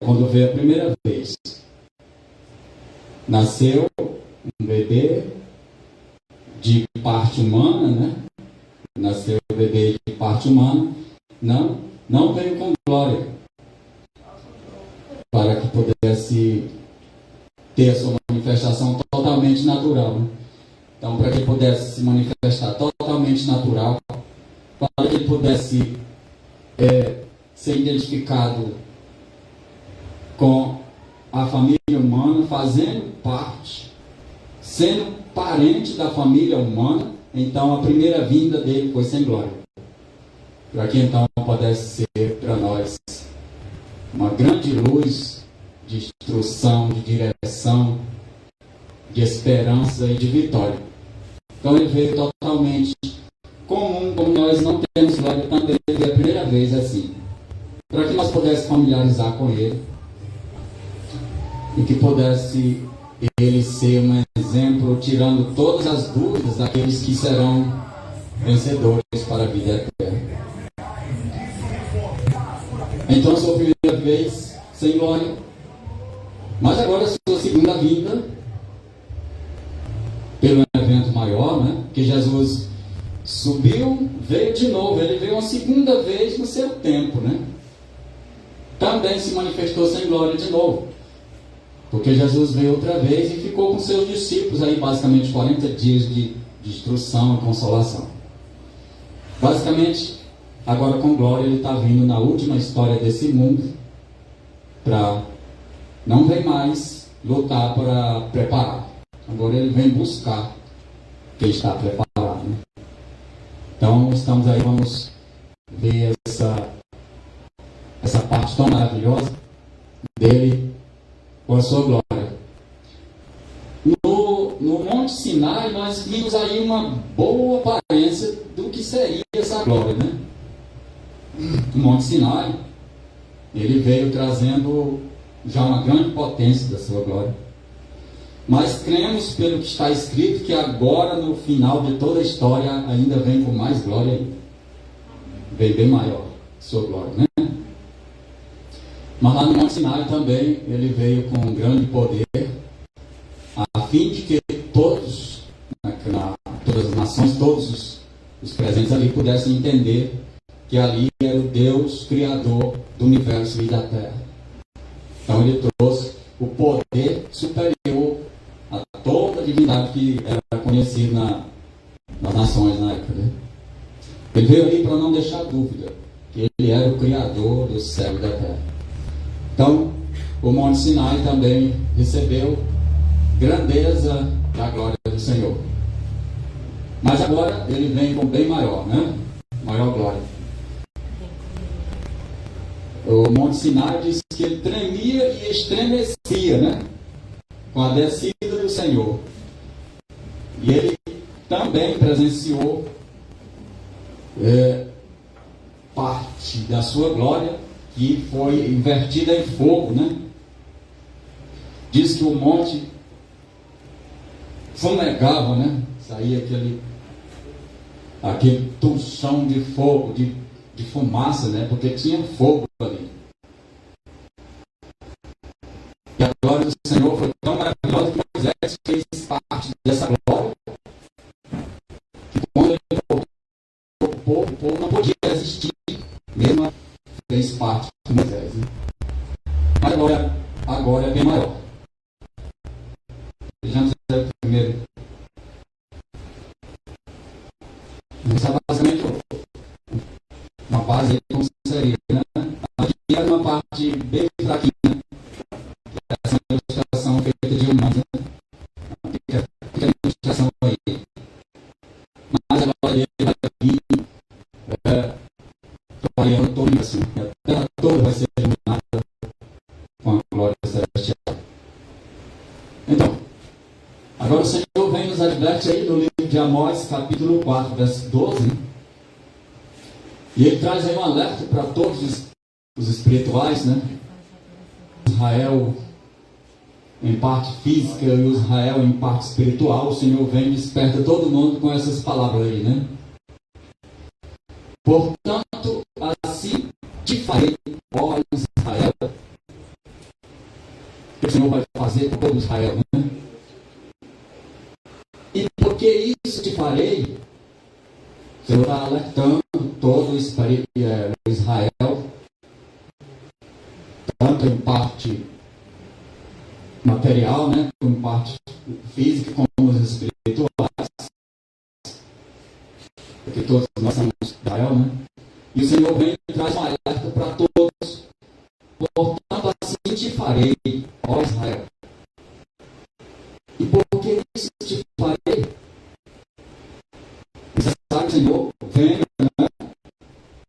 quando veio a primeira vez. Nasceu um bebê de parte humana, né? Nasceu um bebê de parte humana. Não veio com glória, para que pudesse ter a sua manifestação totalmente natural. Né? Então, para que ele pudesse se manifestar totalmente natural, para que ele pudesse ser identificado com a família humana, fazendo parte, sendo parente da família humana, então a primeira vinda dele foi sem glória. Para que então pudesse ser para nós uma grande luz de instrução, de direção, de esperança e de vitória. Então ele veio totalmente comum, como nós não temos glória, também ele veio a primeira vez assim. Para que nós pudéssemos familiarizar com ele e que pudesse ele ser um exemplo, tirando todas as dúvidas daqueles que serão vencedores para a vida eterna. Então, sua primeira vez sem glória, mas agora sua segunda vinda, pelo evento maior, né? Que Jesus subiu, veio de novo, ele veio uma segunda vez no seu tempo, né? Também se manifestou sem glória de novo, porque Jesus veio outra vez e ficou com seus discípulos aí basicamente 40 dias de instrução e consolação. Basicamente, agora com glória ele está vindo na última história desse mundo, para não vem mais lutar para preparar, agora ele vem buscar quem está preparado, né? Então estamos aí, vamos ver essa parte tão maravilhosa dele com a sua glória. No Monte Sinai nós vimos aí uma boa aparência do que seria essa glória, né? O Monte Sinai, ele veio trazendo já uma grande potência da sua glória. Mas cremos, pelo que está escrito, que agora, no final de toda a história, ainda vem com mais glória ainda. Vem bem maior sua glória, né? Mas lá no Monte Sinai também, ele veio com um grande poder, a fim de que todas as nações, todos os presentes ali pudessem entender que ali era o Deus Criador do universo e da terra. Então ele trouxe o poder superior a toda a divindade que era conhecida nas nações na época, né? Ele veio ali para não deixar dúvida que ele era o Criador do céu e da terra. Então, o Monte Sinai também recebeu grandeza da glória do Senhor. Mas agora ele vem com bem maior, né? Maior glória. O Monte Sinai diz que ele tremia e estremecia, né? Com a descida do Senhor. E ele também presenciou parte da sua glória que foi invertida em fogo, né? Diz que o monte fumegava, né? Saía aquele tuchão de fogo, de fumaça, né? Porque tinha fogo ali. E a glória do Senhor foi tão maravilhosa que Moisés fez parte dessa glória, que quando ele voltou, o povo não podia resistir, mesmo fez parte de Moisés, né? Mas agora é bem maior. Vejamos primeiro. Essa é basicamente uma base como seria, né? Aqui era uma parte bem fraquinha. Essa ilustração feita de humanos, né? Fica a ilustração aí. Mas a glória dele vai vir trabalhando todo assim. A terra toda vai ser iluminada com a glória celestial. Então, agora o Senhor vem nos adverte aí no livro de Amós, capítulo 4, verso 12. E ele traz aí um alerta para todos os espirituais, né? Israel em parte física e o Israel em parte espiritual. O Senhor vem e desperta todo mundo com essas palavras aí, né? Portanto, assim te farei, ó Israel, Senhor vai fazer por todo Israel, né? E porque isso te farei, o Senhor está alertando todo Israel, tanto em parte material, né, como em parte física, como os espirituais, porque todos nós somos Israel, né? E o Senhor vem e traz um alerta para todos. Portanto, assim te farei, ó Israel. E por que isso te farei? Necessário, Senhor, venha, né?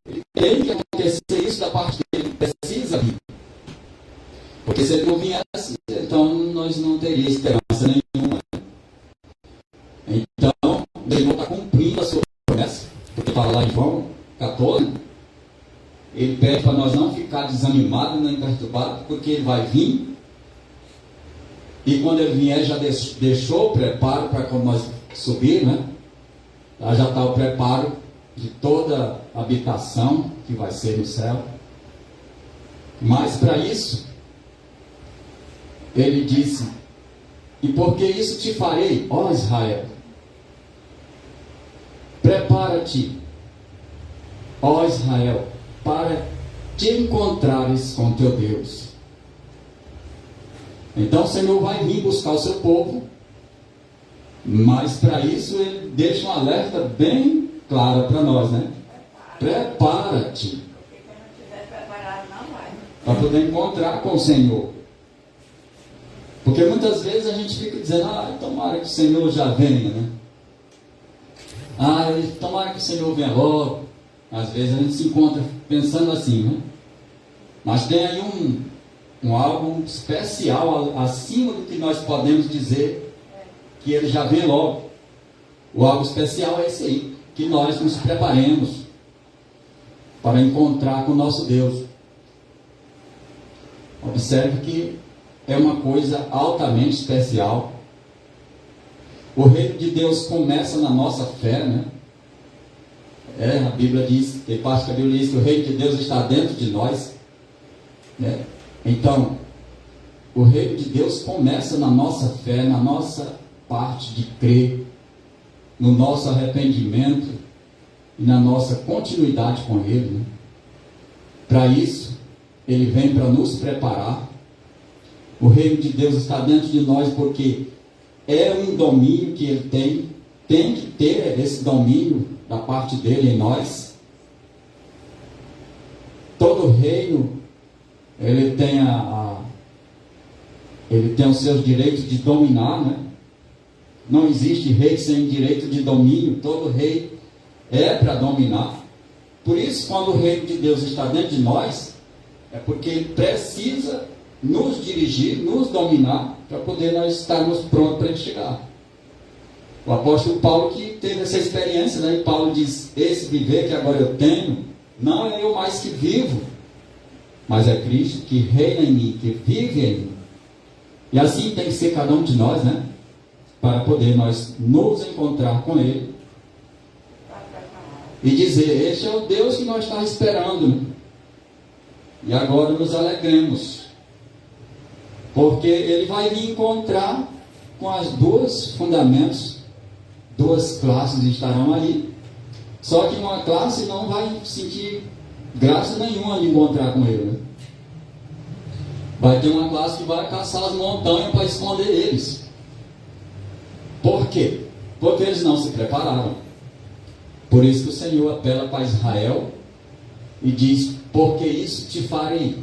Ele tem que acontecer isso da parte dele, precisa vir. Porque se ele não viesse, então nós não teríamos esperança nenhuma. Então, o Senhor está cumprindo a sua promessa, porque está lá em João 14, ele pede para nós não ficar desanimados nem perturbados, porque ele vai vir. E quando ele vier, já deixou o preparo para quando nós subir, né? Lá já está o preparo de toda a habitação que vai ser no céu. Mas para isso, ele disse: e porque isso te farei, ó Israel, prepara-te, ó Israel, para te encontrares com teu Deus. Então o Senhor vai vir buscar o seu povo, mas para isso ele deixa um alerta bem claro para nós, né? Prepara-te. Porque quem não estiver preparado não vai. Para poder encontrar com o Senhor. Porque muitas vezes a gente fica dizendo: tomara que o Senhor já venha, né? Tomara que o Senhor venha logo. Às vezes a gente se encontra pensando assim, né? Mas tem aí algo especial acima do que nós podemos dizer que ele já vem logo. O algo especial é esse aí, que nós nos preparemos para encontrar com o nosso Deus. Observe que é uma coisa altamente especial. O reino de Deus começa na nossa fé, né? A Bíblia diz, tem parte que a Bíblia diz que o reino de Deus está dentro de nós, né? Então, o reino de Deus começa na nossa fé, na nossa parte de crer, no nosso arrependimento e na nossa continuidade com Ele, né? Para isso, Ele vem para nos preparar. O reino de Deus está dentro de nós porque é um domínio que Ele tem que ter esse domínio da parte dele em nós. Todo reino, ele tem os seus direitos de dominar, né? Não existe rei sem direito de domínio. Todo rei é para dominar. Por isso, quando o reino de Deus está dentro de nós, é porque ele precisa nos dirigir, nos dominar, para poder nós estarmos prontos para ele chegar. O apóstolo Paulo que teve essa experiência, né? E Paulo diz: esse viver que agora eu tenho, não é eu mais que vivo, mas é Cristo que reina em mim, que vive em mim. E assim tem que ser cada um de nós, né? Para poder nós nos encontrar com Ele e dizer: este é o Deus que nós estamos esperando, né? E agora nos alegremos, porque Ele vai me encontrar com as duas fundamentos. Duas classes estarão aí. Só que uma classe não vai sentir graça nenhuma de encontrar com Ele, né? Vai ter uma classe que vai caçar as montanhas para esconder eles. Por quê? Porque eles não se prepararam. Por isso que o Senhor apela para Israel e diz: porque isso te farei.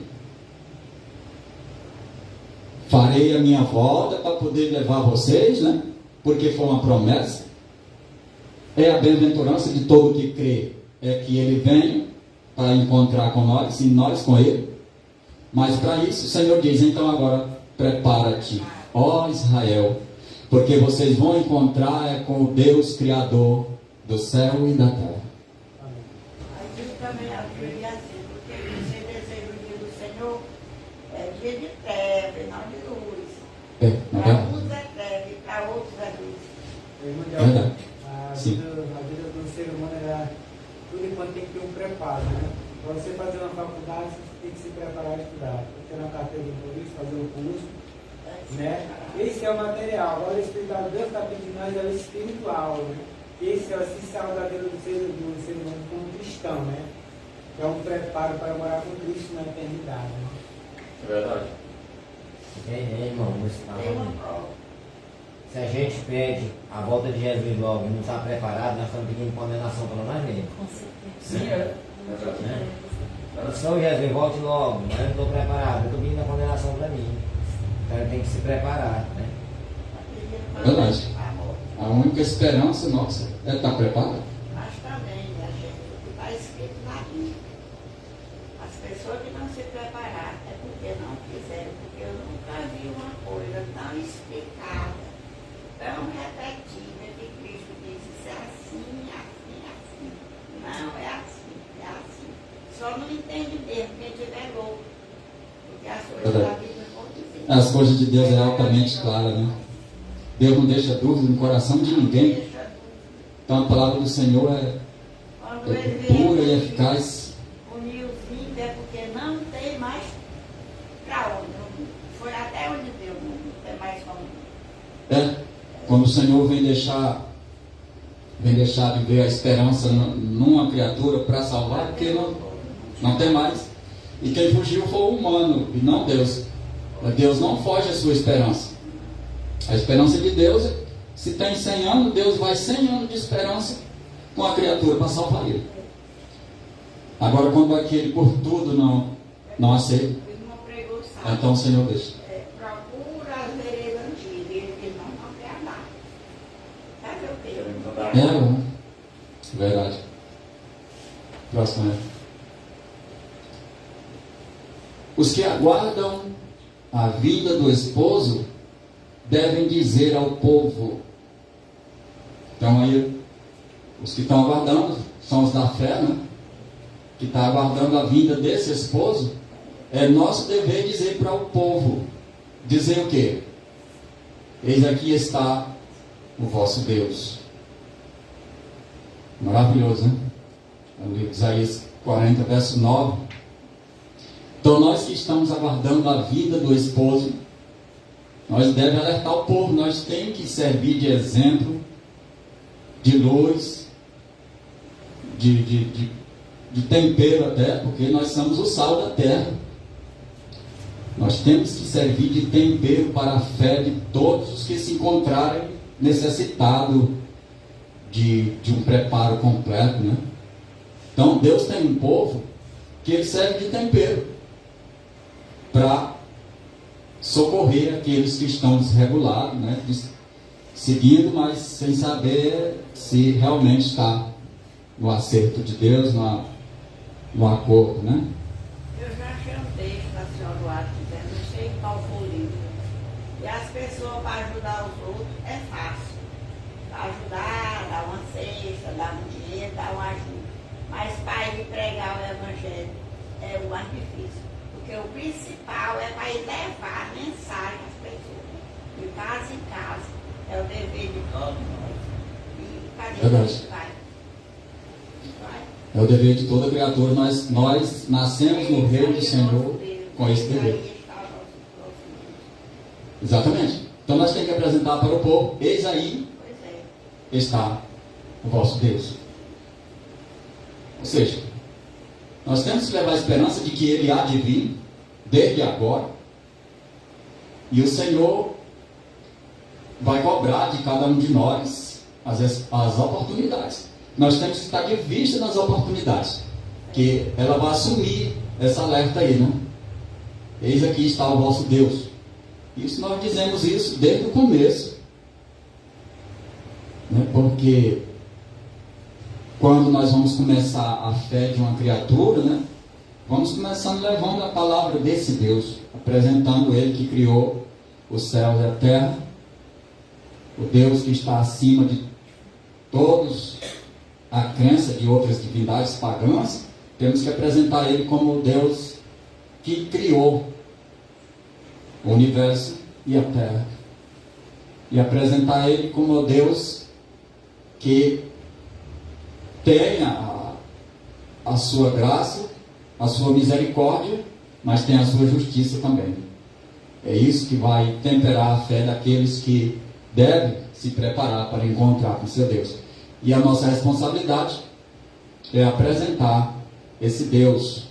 Farei a minha volta para poder levar vocês, né? Porque foi uma promessa. É a bem-aventurança de todo que crê, é que Ele venha para encontrar com nós e nós com Ele. Mas para isso o Senhor diz: então agora prepara-te, ó Israel, porque vocês vão encontrar com o Deus Criador do céu e da terra. Aí diz também a Bíblia assim: porque você deseja o dia do Senhor, é dia de treva e não de luz. Para uns é treva e para outros é luz. É verdade. A Sim. vida do ser humano, tudo enquanto tem que ter um preparo, né? Para você fazer uma faculdade, você tem que se preparar a estudar. Ter uma carteira de polícia, fazer um curso, né? Esse é o material. Agora o espiritual, Deus está pedindo nós é o espiritual, né? Esse é o essencial da vida do ser humano como cristão, né? É um preparo para morar com Cristo na eternidade. Né? É verdade. Irmão, se a gente pede a volta de Jesus logo e não está preparado, nós estamos pedindo condenação para nós mesmos. Com certeza. Sim, é. Né? Senhor Jesus, volte logo, mas eu não estou preparado, eu estou pedindo a condenação para mim. Então eu tenho que se preparar. Né? Verdade. A única esperança nossa é estar preparado. Mas também, a gente, o que está escrito na Bíblia. As pessoas que não se prepararam é porque não quiseram, porque eu nunca vi uma coisa tão explicada, tão repetida, que Cristo disse, isso é assim, assim, assim. Não, é assim, é assim. Só não entende mesmo quem tiver louco. Porque as coisas da Bíblia vão dizer. As coisas de Deus é altamente clara, né? Deus não deixa dúvida no coração de ninguém. Então a palavra do Senhor é pura e eficaz. O milzinho é porque não tem mais para onde. Foi até onde deu, não tem mais como. Quando o Senhor vem deixar de ver a esperança numa criatura para salvar, porque não tem mais. E quem fugiu foi o humano, e não Deus. Deus não foge à sua esperança. A esperança de Deus, se tem 100 anos, Deus vai 100 anos de esperança com a criatura para salvar ele. Agora, quando aquele por tudo não aceita, então o Senhor deixa. Procura as veredas antigas, ele diz, não quer andar. Sabe o quê? Verdade. Próximo. Os que aguardam a vinda do esposo devem dizer ao povo. Então aí, os que estão aguardando são os da fé, né? Que está aguardando a vinda desse esposo. É nosso dever dizer para o povo. Dizer o quê? Eis aqui está o vosso Deus. Maravilhoso, né? É o livro de Isaías 40, verso 9. Então nós que estamos aguardando a vinda do esposo, nós devemos alertar o povo, nós temos que servir de exemplo, de luz, de tempero até, porque nós somos o sal da terra. Nós temos que servir de tempero para a fé de todos os que se encontrarem necessitados de um preparo completo, né? Então Deus tem um povo que ele serve de tempero para socorrer aqueles que estão desregulados, né? Seguindo, mas sem saber se realmente está no acerto de Deus, no acordo, né? Eu já achei um texto da senhora Duarte dizendo, não sei qual foi o livro. E as pessoas para ajudar os outros é fácil. Para ajudar, dar uma cesta, dar um dinheiro, dar uma ajuda. Mas para ir pregar o evangelho é o mais difícil. Porque o principal é para ir levar a mensagem às pessoas. De casa em casa. É o dever de todos nós. E cadê a gente vai? É o dever de toda criatura. Nós nascemos no reino do Senhor com esse dever. Exatamente. Então nós temos que apresentar para o povo, eis aí está o vosso Deus. Ou seja, nós temos que levar a esperança de que Ele há de vir, desde agora, e o Senhor vai cobrar de cada um de nós as oportunidades. Nós temos que estar de vista nas oportunidades, que ela vai assumir essa alerta aí, né? Eis aqui está o vosso Deus. Isso nós dizemos isso desde o começo, né? Porque quando nós vamos começar a fé de uma criatura, né? Vamos começando levando a palavra desse Deus, apresentando Ele que criou os céus e a terra, o Deus que está acima de todos a crença de outras divindades pagãs. Temos que apresentar Ele como o Deus que criou o universo e a terra, e apresentar Ele como o Deus que tem a sua graça, a sua misericórdia, mas tem a sua justiça também. É isso que vai temperar a fé daqueles que devem se preparar para encontrar com seu Deus. E a nossa responsabilidade é apresentar esse Deus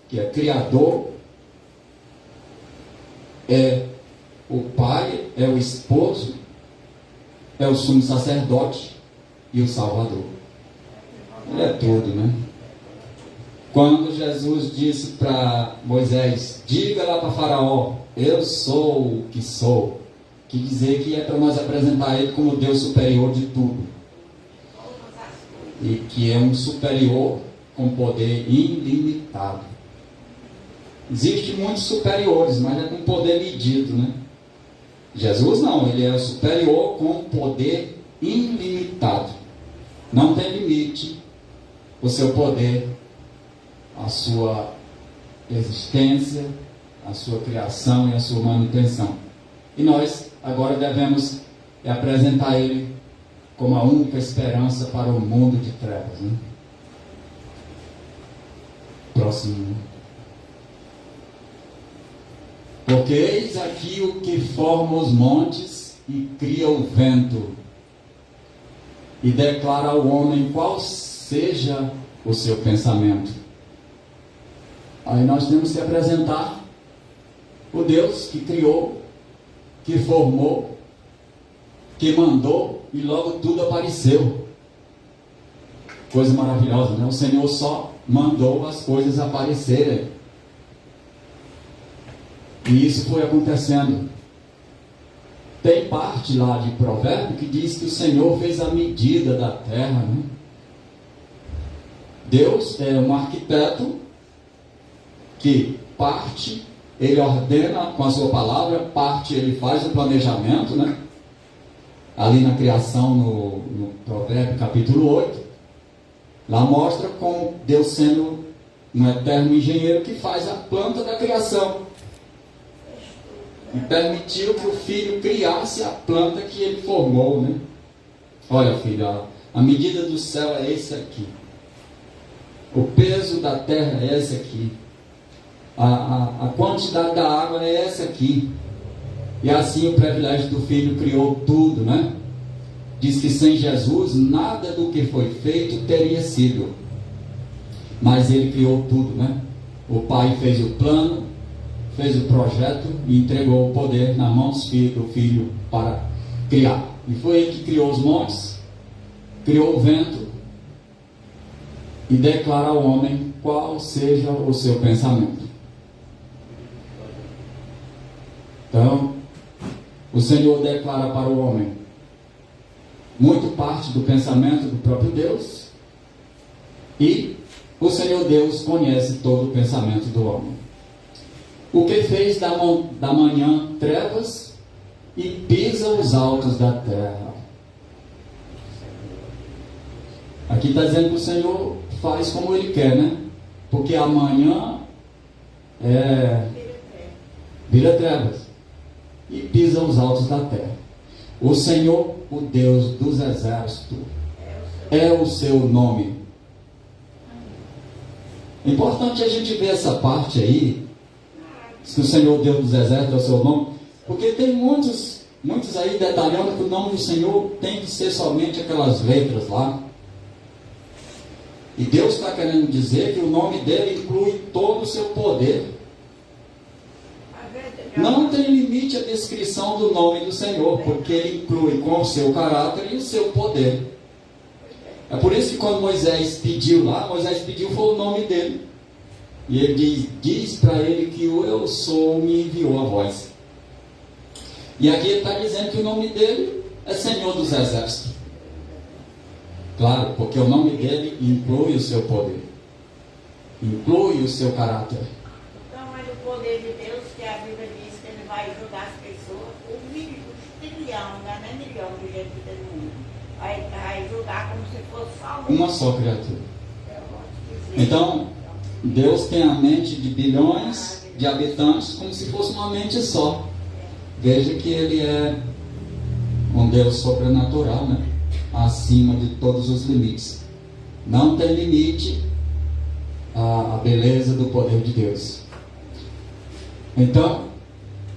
que é Criador, é o Pai, é o Esposo, é o Sumo Sacerdote e o Salvador. Ele é tudo, né? Quando Jesus disse para Moisés, diga lá para Faraó, eu sou o que sou, que dizer que é para nós apresentar ele como Deus superior de tudo. E que é um superior com poder ilimitado. Existem muitos superiores, mas é com poder medido, né? Jesus não, ele é o superior com poder ilimitado. Não tem limite o seu poder, a sua existência, a sua criação e a sua manutenção. E nós agora devemos apresentar ele como a única esperança para o mundo de trevas, né? Próximo. Porque eis aqui o que forma os montes e cria o vento, e declara ao homem qual seja o seu pensamento. Aí nós temos que apresentar o Deus que criou, que formou, que mandou, e logo tudo apareceu. Coisa maravilhosa, né? O Senhor só mandou as coisas aparecerem. E isso foi acontecendo. Tem parte lá de Provérbio que diz que o Senhor fez a medida da terra, né? Deus é um arquiteto que parte, ele ordena com a sua palavra, parte ele faz o planejamento, né? Ali na criação, no Provérbio capítulo 8, lá mostra como Deus sendo um eterno engenheiro que faz a planta da criação. E permitiu que o filho criasse a planta que ele formou, né? Olha, filho, a medida do céu é esse aqui. O peso da terra é esse aqui. A quantidade da água é essa aqui. E assim o privilégio do Filho criou tudo, né? Diz que sem Jesus nada do que foi feito teria sido. Mas ele criou tudo, né? O Pai fez o plano, fez o projeto e entregou o poder na mão do Filho para criar. E foi ele que criou os montes, criou o vento e declara ao homem qual seja o seu pensamento. Então, o Senhor declara para o homem muito parte do pensamento do próprio Deus, e o Senhor Deus conhece todo o pensamento do homem. O que fez da manhã trevas e pisa os altos da terra. Aqui está dizendo que o Senhor faz como Ele quer, né? Porque amanhã vira trevas e pisa os altos da terra. O Senhor, o Deus dos exércitos, é o seu nome. Importante a gente ver essa parte aí, que o Senhor, Deus dos exércitos, é o seu nome, porque tem muitos aí detalhando que o nome do Senhor tem que ser somente aquelas letras lá. E Deus está querendo dizer que o nome dele inclui todo o seu poder. Não tem limite a descrição do nome do Senhor, porque ele inclui com o seu caráter e o seu poder. É por isso que quando Moisés pediu lá, Moisés pediu foi o nome dele. E ele diz para ele que o eu sou me enviou a voz. E aqui ele está dizendo que o nome dele é Senhor dos Exércitos. Claro, porque o nome dele inclui o seu poder, inclui o seu caráter. Então, mas o poder de Deus, que a Bíblia diz que ele vai ajudar as pessoas, os trilhão, não é nem milhão de gente que tem no mundo, vai ajudar como se fosse só uma só criatura. Então, Deus tem a mente de bilhões de habitantes como se fosse uma mente só. Veja que ele é um Deus sobrenatural, né? Acima de todos os limites. Não tem limite a beleza do poder de Deus. Então,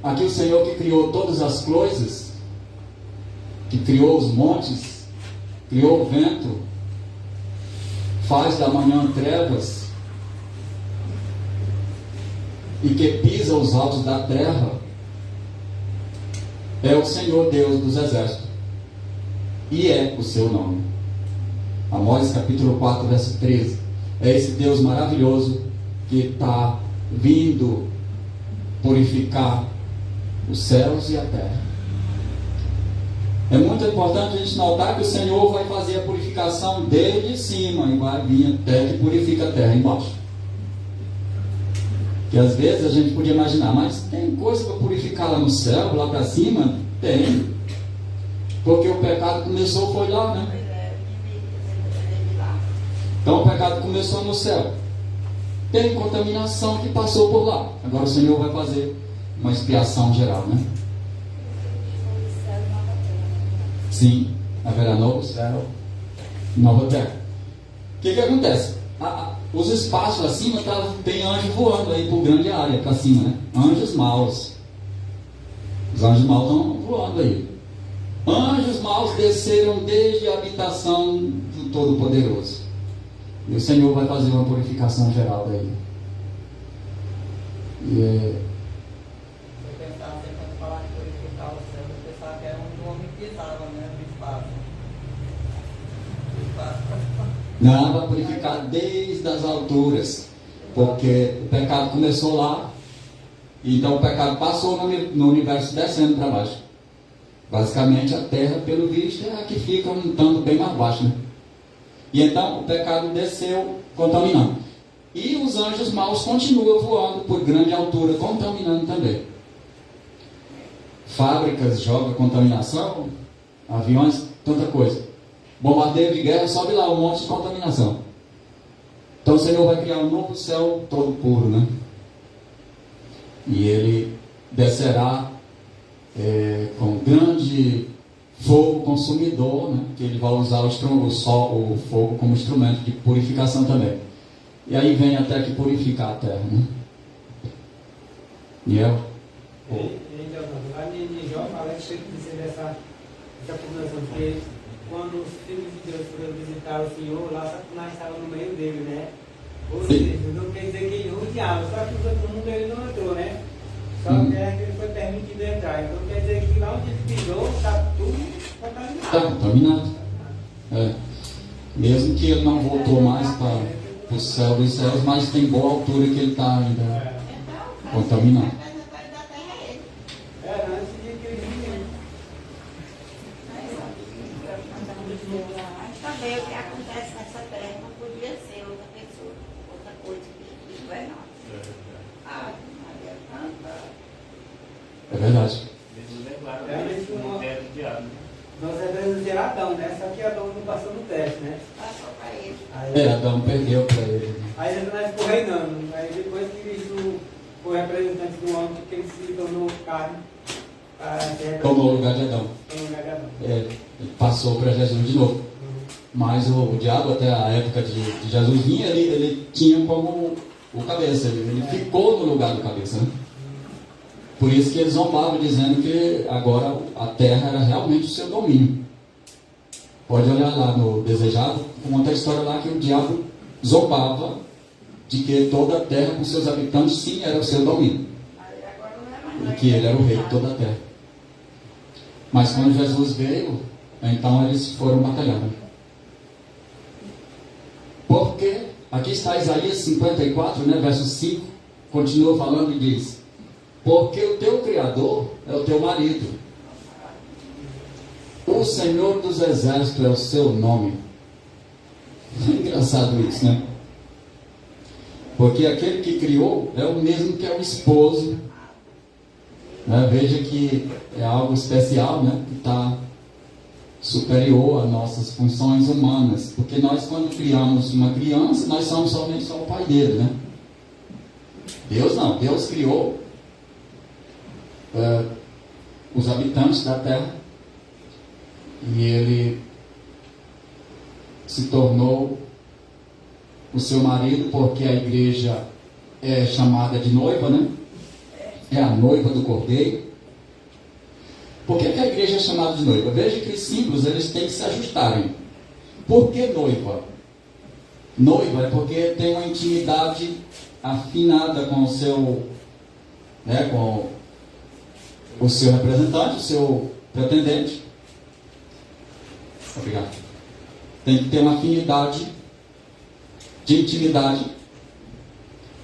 Aqui o Senhor que criou todas as coisas, que criou os montes, criou o vento, faz da manhã trevas, e que pisa os altos da terra, é o Senhor Deus dos exércitos, e é o seu nome. Amós capítulo 4, verso 13. É esse Deus maravilhoso que está vindo purificar os céus e a terra. É muito importante a gente notar que o Senhor vai fazer a purificação desde cima e vai vir até que purifica a terra embaixo. Que às vezes a gente podia imaginar, mas tem coisa para purificar lá no céu, lá para cima? Tem. Porque o pecado começou, foi lá, né? Então o pecado começou no céu. Tem contaminação que passou por lá. Agora o Senhor vai fazer uma expiação geral, né? Sim, haverá novo céu, nova terra. O que acontece? Os espaços acima tem anjos voando aí por grande área para cima, né? Anjos maus. Os anjos maus estão voando aí. Anjos maus desceram desde a habitação do Todo-Poderoso. E o Senhor vai fazer uma purificação geral daí. Eu pensava que quando falar de purificar o céu, eu pensava que era um homem que pisava, né, no espaço. Não, vai purificar desde as alturas. Porque o pecado começou lá. Então o pecado passou no universo descendo para baixo. Basicamente a terra, pelo visto, é a que fica um tanto bem mais baixo, né? E então o pecado desceu contaminando. E os anjos maus continuam voando por grande altura, contaminando também. Fábricas jogam contaminação, aviões, tanta coisa. Bombardeio de guerra, sobe lá um monte de contaminação. Então o Senhor vai criar um novo céu todo puro, né? E ele descerá com grande fogo consumidor, né? Que ele vai usar o fogo como instrumento de purificação também. E aí vem até que purificar a terra, né? E eu? Lá em Jó fala que tem que dizer dessa população, porque quando os filhos de Deus foram visitar o Senhor, lá Satanás estava no meio dele, né? Ou seja, não quer dizer que ele odiava, só que os outros mundo ele não entrou, né? Só que ele foi permitido entrar. Então quer dizer que lá onde ele pisou, está tudo contaminado. Está contaminado. Mesmo que ele não voltou mais para o céu dos céus, mas tem boa altura que ele está ainda contaminado. Antes de que ele vinha. Mas também o que acontece nessa terra não podia ser outra pessoa, outra coisa que não é nossa. Maria Santa. É verdade. Nós devemos dizer Adão, né? Só que Adão não passou no teste, né? Passou para ele. Adão perdeu para ele. Aí nós ficou reinando. Aí depois que Cristo foi representante do homem, que ele se tornou carne. Tomou o lugar de Adão. Tomou o lugar de Adão. Ele passou para Jesus de novo. Mas o diabo, até a época de Jesus vinha, ele tinha como o cabeça. Ele ficou no lugar do cabeça, né? Por isso que eles zombavam, dizendo que agora a terra era realmente o seu domínio. Pode olhar lá no Desejado, conta a história lá que o diabo zombava de que toda a terra com seus habitantes, sim, era o seu domínio. E que ele era o rei de toda a terra. Mas quando Jesus veio, então eles foram batalhando. Porque, aqui está Isaías 54, né, verso 5, continua falando e diz: porque o teu Criador é o teu marido. O Senhor dos Exércitos é o seu nome. É engraçado isso, né? Porque aquele que criou é o mesmo que é o esposo. Né? Veja que é algo especial, né? Que está superior às nossas funções humanas. Porque nós, quando criamos uma criança, nós somos somente só o pai dele, né? Deus não. Deus criou os habitantes da terra, e ele se tornou o seu marido, porque a igreja é chamada de noiva, né? é a noiva do Cordeiro. Por que a igreja é chamada de noiva? Veja que os símbolos eles têm que se ajustarem. Por que noiva? Noiva é porque tem uma intimidade afinada com o seu, com o seu representante, o seu pretendente. Obrigado. Tem que ter uma afinidade de intimidade.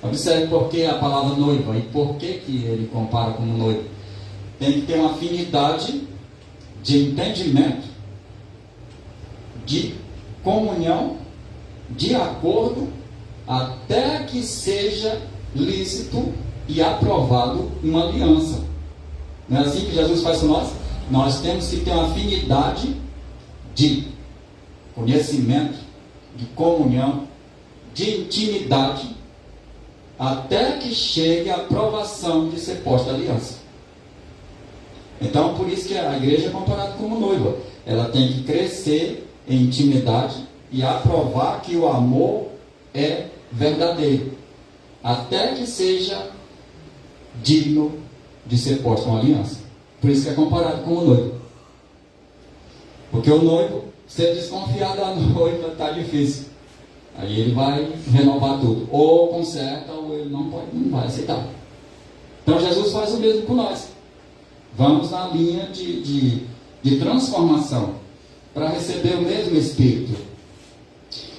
Observe por que a palavra noiva e por que ele compara como noiva. Tem que ter uma afinidade de entendimento, de comunhão, de acordo, até que seja lícito e aprovado uma aliança. Não é assim que Jesus faz com nós? Nós temos que ter uma afinidade de conhecimento, de comunhão, de intimidade, até que chegue a aprovação de ser posta a aliança. Então, por isso que a igreja é comparada como noiva. Ela tem que crescer em intimidade e aprovar que o amor é verdadeiro, até que seja digno de ser posto uma aliança. Por isso que é comparado como noivo. Porque o noivo, ser desconfiado da noiva, está difícil. Aí ele vai renovar tudo. Ou conserta, ou ele não vai aceitar. Então Jesus faz o mesmo com nós. Vamos na linha de transformação para receber o mesmo Espírito.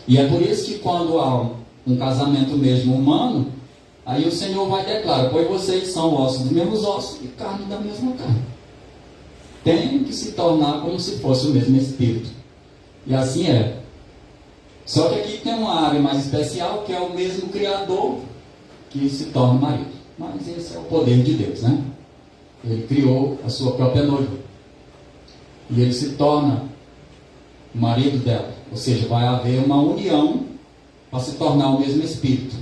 E é por isso que quando há um casamento mesmo humano, aí o Senhor vai declarar: pois vocês são ossos dos mesmos ossos e carne da mesma carne. Tem que se tornar como se fosse o mesmo Espírito. E assim é. Só que aqui tem uma área mais especial, que é o mesmo Criador que se torna marido. Mas esse é o poder de Deus, né? Ele criou a sua própria noiva. E ele se torna marido dela. Ou seja, vai haver uma união para se tornar o mesmo Espírito.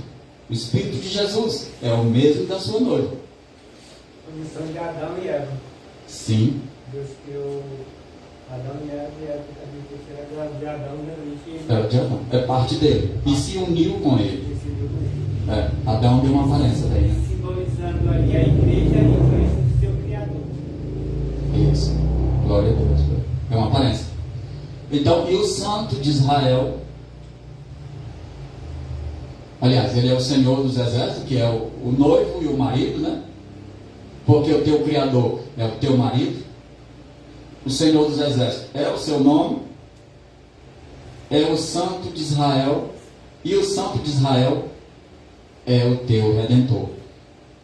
O Espírito de Jesus é o mesmo da sua noiva. A missão de Adão e Eva. Sim. Deus criou Adão e Eva também será de Adão, né? É de Adão. É parte dele. E se uniu com ele. Adão deu uma aparência daí, né? Simbolizando ali a igreja e o seu Criador. Isso. Glória a Deus. É uma aparência. Então, e o Santo de Israel? Aliás, ele é o Senhor dos Exércitos, que é o noivo e o marido, né? Porque o teu Criador é o teu marido. O Senhor dos Exércitos é o seu nome. É o Santo de Israel. E o Santo de Israel é o teu Redentor,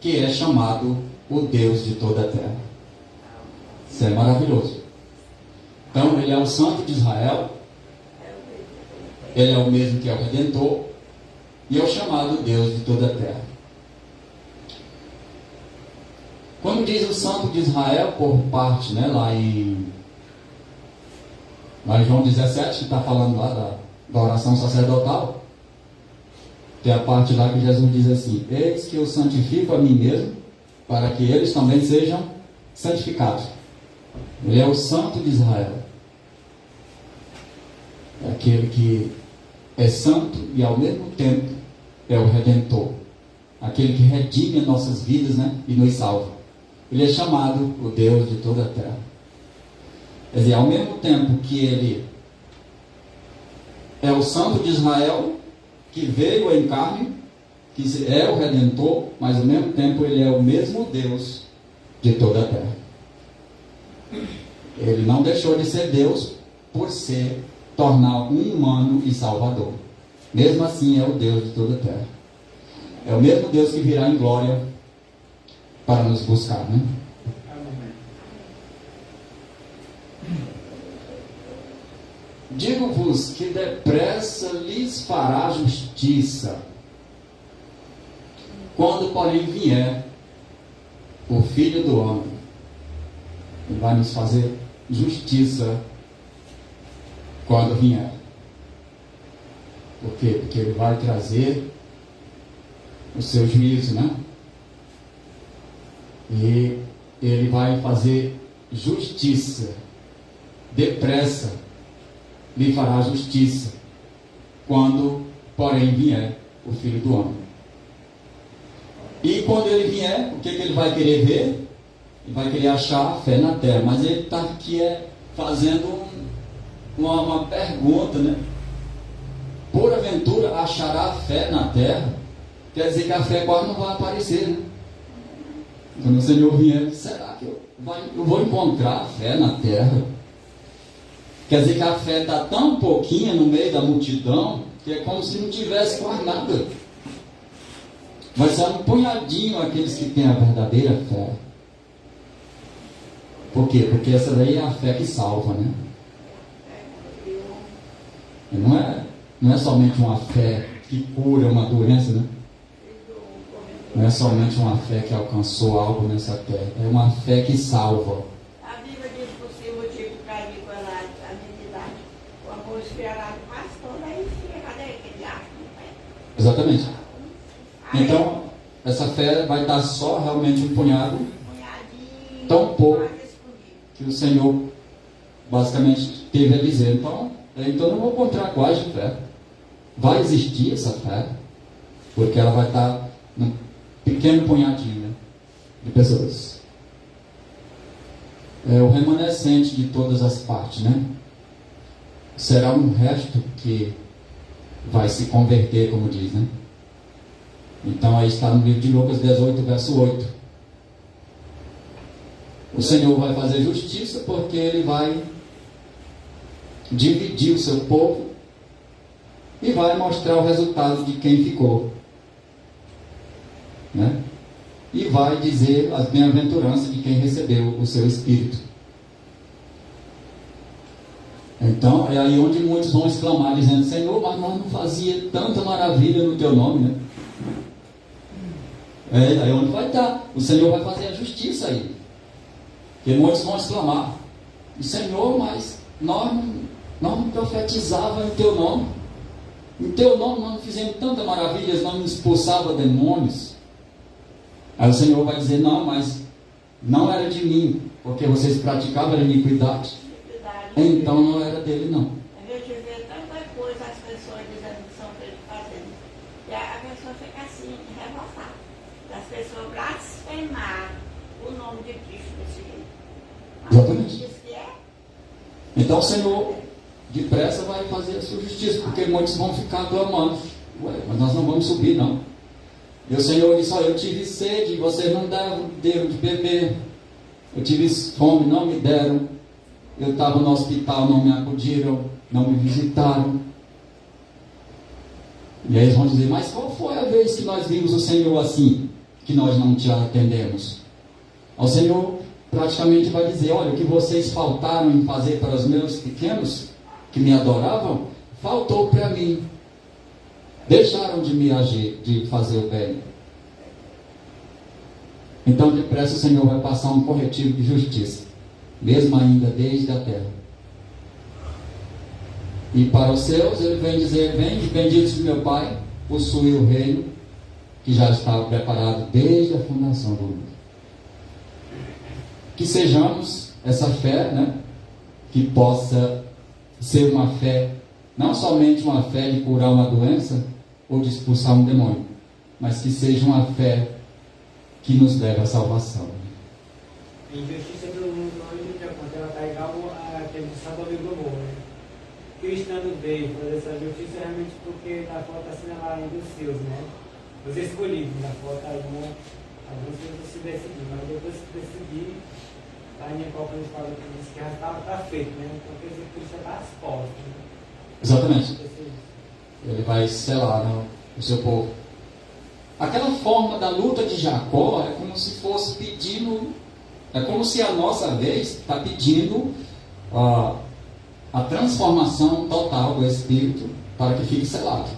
que é chamado o Deus de toda a terra. Isso é maravilhoso. Então, ele é o Santo de Israel. Ele é o mesmo que é o Redentor. E é o chamado Deus de toda a terra. Quando diz o Santo de Israel, por parte, né, lá em João 17, que está falando lá da oração sacerdotal, tem a parte lá que Jesus diz assim: eis que eu santifico a mim mesmo, para que eles também sejam santificados. Ele é o Santo de Israel. É aquele que é santo e ao mesmo tempo é o Redentor. Aquele que redime as nossas vidas, né, e nos salva. Ele é chamado o Deus de toda a terra. Quer dizer, ao mesmo tempo que ele é o Santo de Israel, que veio em carne, que é o Redentor, mas ao mesmo tempo ele é o mesmo Deus de toda a terra. Ele não deixou de ser Deus por tornar um humano e salvador. Mesmo assim é o Deus de toda a terra. É o mesmo Deus que virá em glória para nos buscar, né? Digo-vos que depressa lhes fará justiça, quando porém vier o Filho do Homem. Ele vai nos fazer justiça quando vier. Por quê? Porque ele vai trazer o seu juízo, né? E ele vai fazer justiça. Depressa lhe fará justiça, quando porém vier o Filho do Homem. E quando ele vier, o que ele vai querer ver? Ele vai querer achar a fé na terra. Mas ele está aqui fazendo uma pergunta, né? Porventura achará a fé na terra? Quer dizer que a fé quase não vai aparecer, né? Quando o Senhor vier, será que eu vou encontrar a fé na terra? Quer dizer que a fé está tão pouquinha no meio da multidão, que é como se não tivesse quase nada. Mas só um punhadinho aqueles que têm a verdadeira fé. Por quê? Porque essa daí é a fé que salva, né? E não é somente uma fé que cura uma doença, né? Não é somente uma fé que alcançou algo nessa terra. É uma fé que salva. A Bíblia diz que você multiplicar com a iniquidade, o amor esfriará do pastor, daí fica, cadê aquele arco? Exatamente. Então, essa fé vai dar só realmente um punhado, tão pouco, que o Senhor basicamente teve a dizer. Então eu não vou encontrar quase fé. Vai existir essa fé, porque ela vai estar num pequeno punhadinho, né, de pessoas. É o remanescente de todas as partes, né? Será um resto que vai se converter, como diz, né? Então aí está no livro de Lucas 18, verso 8. O Senhor vai fazer justiça porque Ele vai dividir o seu povo e vai mostrar o resultado de quem ficou, né? E vai dizer as bem-aventuranças de quem recebeu o seu Espírito. Então é aí onde muitos vão exclamar, dizendo: Senhor, mas nós não fazia tanta maravilha no Teu nome, né? É aí onde vai estar. O Senhor vai fazer a justiça aí. Porque muitos vão exclamar: Senhor, mas nós não profetizávamos em Teu nome. Em Teu nome nós não fizemos tantas maravilhas, nós não expulsávamos demônios. Aí o Senhor vai dizer: não, mas não era de mim, porque vocês praticavam a iniquidade. Então não era dele, não. A gente vê tanta coisa as pessoas dizendo que são feitas fazendo. E a pessoa fica assim, revoltada. As pessoas blasfemar o nome de Cristo desse jeito. Exatamente. Diz que é. Então o Senhor depressa vai fazer a sua justiça, porque muitos vão ficar clamando: ué, mas nós não vamos subir, não. E o Senhor disse: olha, eu tive sede, vocês não deram de beber. Eu tive fome, não me deram. Eu estava no hospital, não me acudiram, não me visitaram. E aí eles vão dizer: mas qual foi a vez que nós vimos o Senhor assim, que nós não te atendemos? O Senhor praticamente vai dizer: olha, o que vocês faltaram em fazer para os meus pequenos, que me adoravam, faltou para mim. Deixaram de me agir, de fazer o bem. Então depressa o Senhor vai passar um corretivo de justiça, mesmo ainda desde a terra. E para os seus ele vem dizer: vem, benditos de meu Pai, possui o reino que já estava preparado desde a fundação do mundo. Que sejamos essa fé, né, que possa ser uma fé, não somente uma fé de curar uma doença ou de expulsar um demônio, mas que seja uma fé que nos leve à salvação. A injustiça do mundo hoje, ela está igual àquele de Sodoma e Gomorra, né? Cristo não veio fazer essa justiça realmente porque na foto assinala ainda os seus, né? Os escolhidos, na foto alguns se decidiram, mas depois que decidir, a minha copa nos fala que já está feito, né? Então quer dizer que Cristo está às portas, né? Exatamente. Ele vai selar, né, o seu povo. Aquela forma da luta de Jacó é como se fosse pedindo, é como se a nossa vez está pedindo a transformação total do Espírito para que fique selado.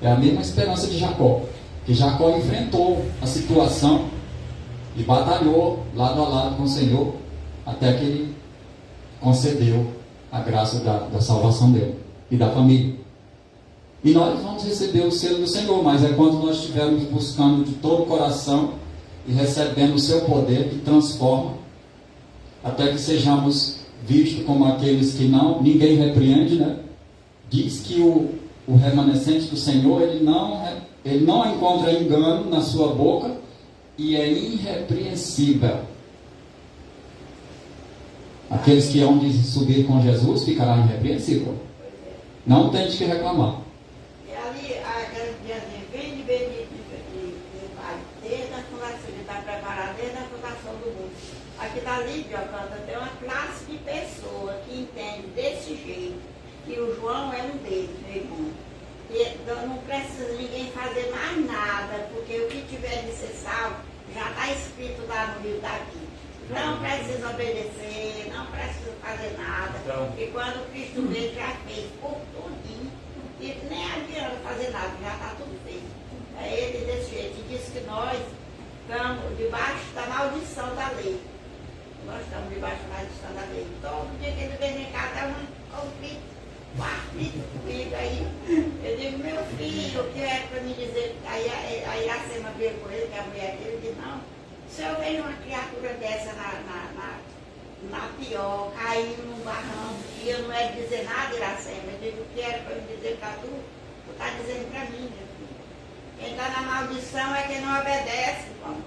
É a mesma esperança de Jacó, que Jacó enfrentou a situação e batalhou lado a lado com o Senhor até que ele concedeu a graça da salvação dele e da família. E nós vamos receber o selo do Senhor, mas é quando nós estivermos buscando de todo o coração e recebendo o seu poder que transforma, até que sejamos vistos como aqueles que ninguém repreende, né? Diz que o remanescente do Senhor, ele não encontra engano na sua boca e é irrepreensível. Aqueles que hão de subir com Jesus ficará irrepreensível. Não tem de que reclamar. E ali, aquele diazinho bem de bendito, desde a fundação, ele está preparado desde a fundação do mundo. Aqui dali, Diocanta, tem uma classe de pessoas que entende desse jeito, que o João é um deles, meu irmão. E não precisa ninguém fazer mais nada, porque o que tiver de ser salvo já está escrito lá no livro daqui. Não precisa obedecer, não precisa fazer nada, porque quando Cristo veio já fez por tudinho, e nem adianta fazer nada, já está tudo feito. É ele desse jeito, e diz que nós estamos debaixo da maldição da lei. Nós estamos debaixo da maldição da lei. Todo dia que ele vem em casa é um conflito, um aflito comigo aí. Eu digo, meu filho, o que é para me dizer? Aí a Iracema veio com ele, que a mulher dele, disse, não. Se eu vejo uma criatura dessa na pior, caindo num barranco, e eu não é dizer nada, Iracema, eu digo, o que era para eu dizer para tu está dizendo para mim, meu filho. Quem está na maldição é quem não obedece, irmão.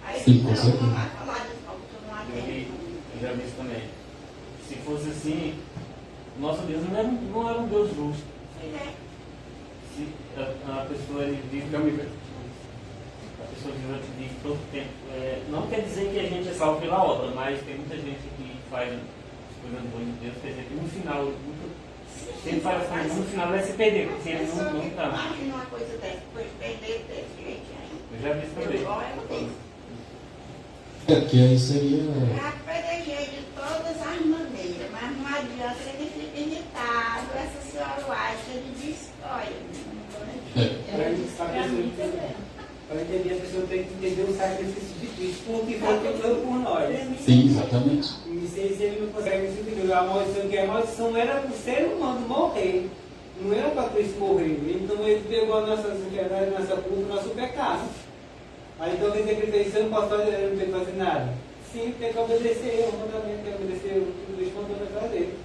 Aí Sim, não vai falar disso, não, porque eu não atendo. Eu já vi isso também. Se fosse assim, nosso Deus não era um Deus justo. Pois é. Se a pessoa ele vive todo tempo. Não quer dizer que a gente é salvo pela obra, mas tem muita gente que faz as coisas boas de Deus, quer dizer que no final, sempre faz as coisas, no final vai se perder, porque ele não está. Imagina uma coisa dessa, depois perder desse jeito aí. Eu já vi isso também. Igual é o desse. É porque aí seria. Já pelejei de todas as maneiras, mas não adianta ele fica irritado. Essa senhora White, ele diz, olha, não estou nem Para entender, a pessoa tem que entender o sacrifício de Cristo, como que foi feito por nós. Sim, exatamente. E se ele não consegue entender, a maldição era para o ser humano morrer, não era para Cristo morrer. Então ele pegou a nossa culpa, o nosso pecado. Aí então quer dizer que ele fez, eu não posso fazer, eu não tenho que fazer nada. Sim, tem que obedecer, o mandamento tem que obedecer o que Cristo mandou para fazer.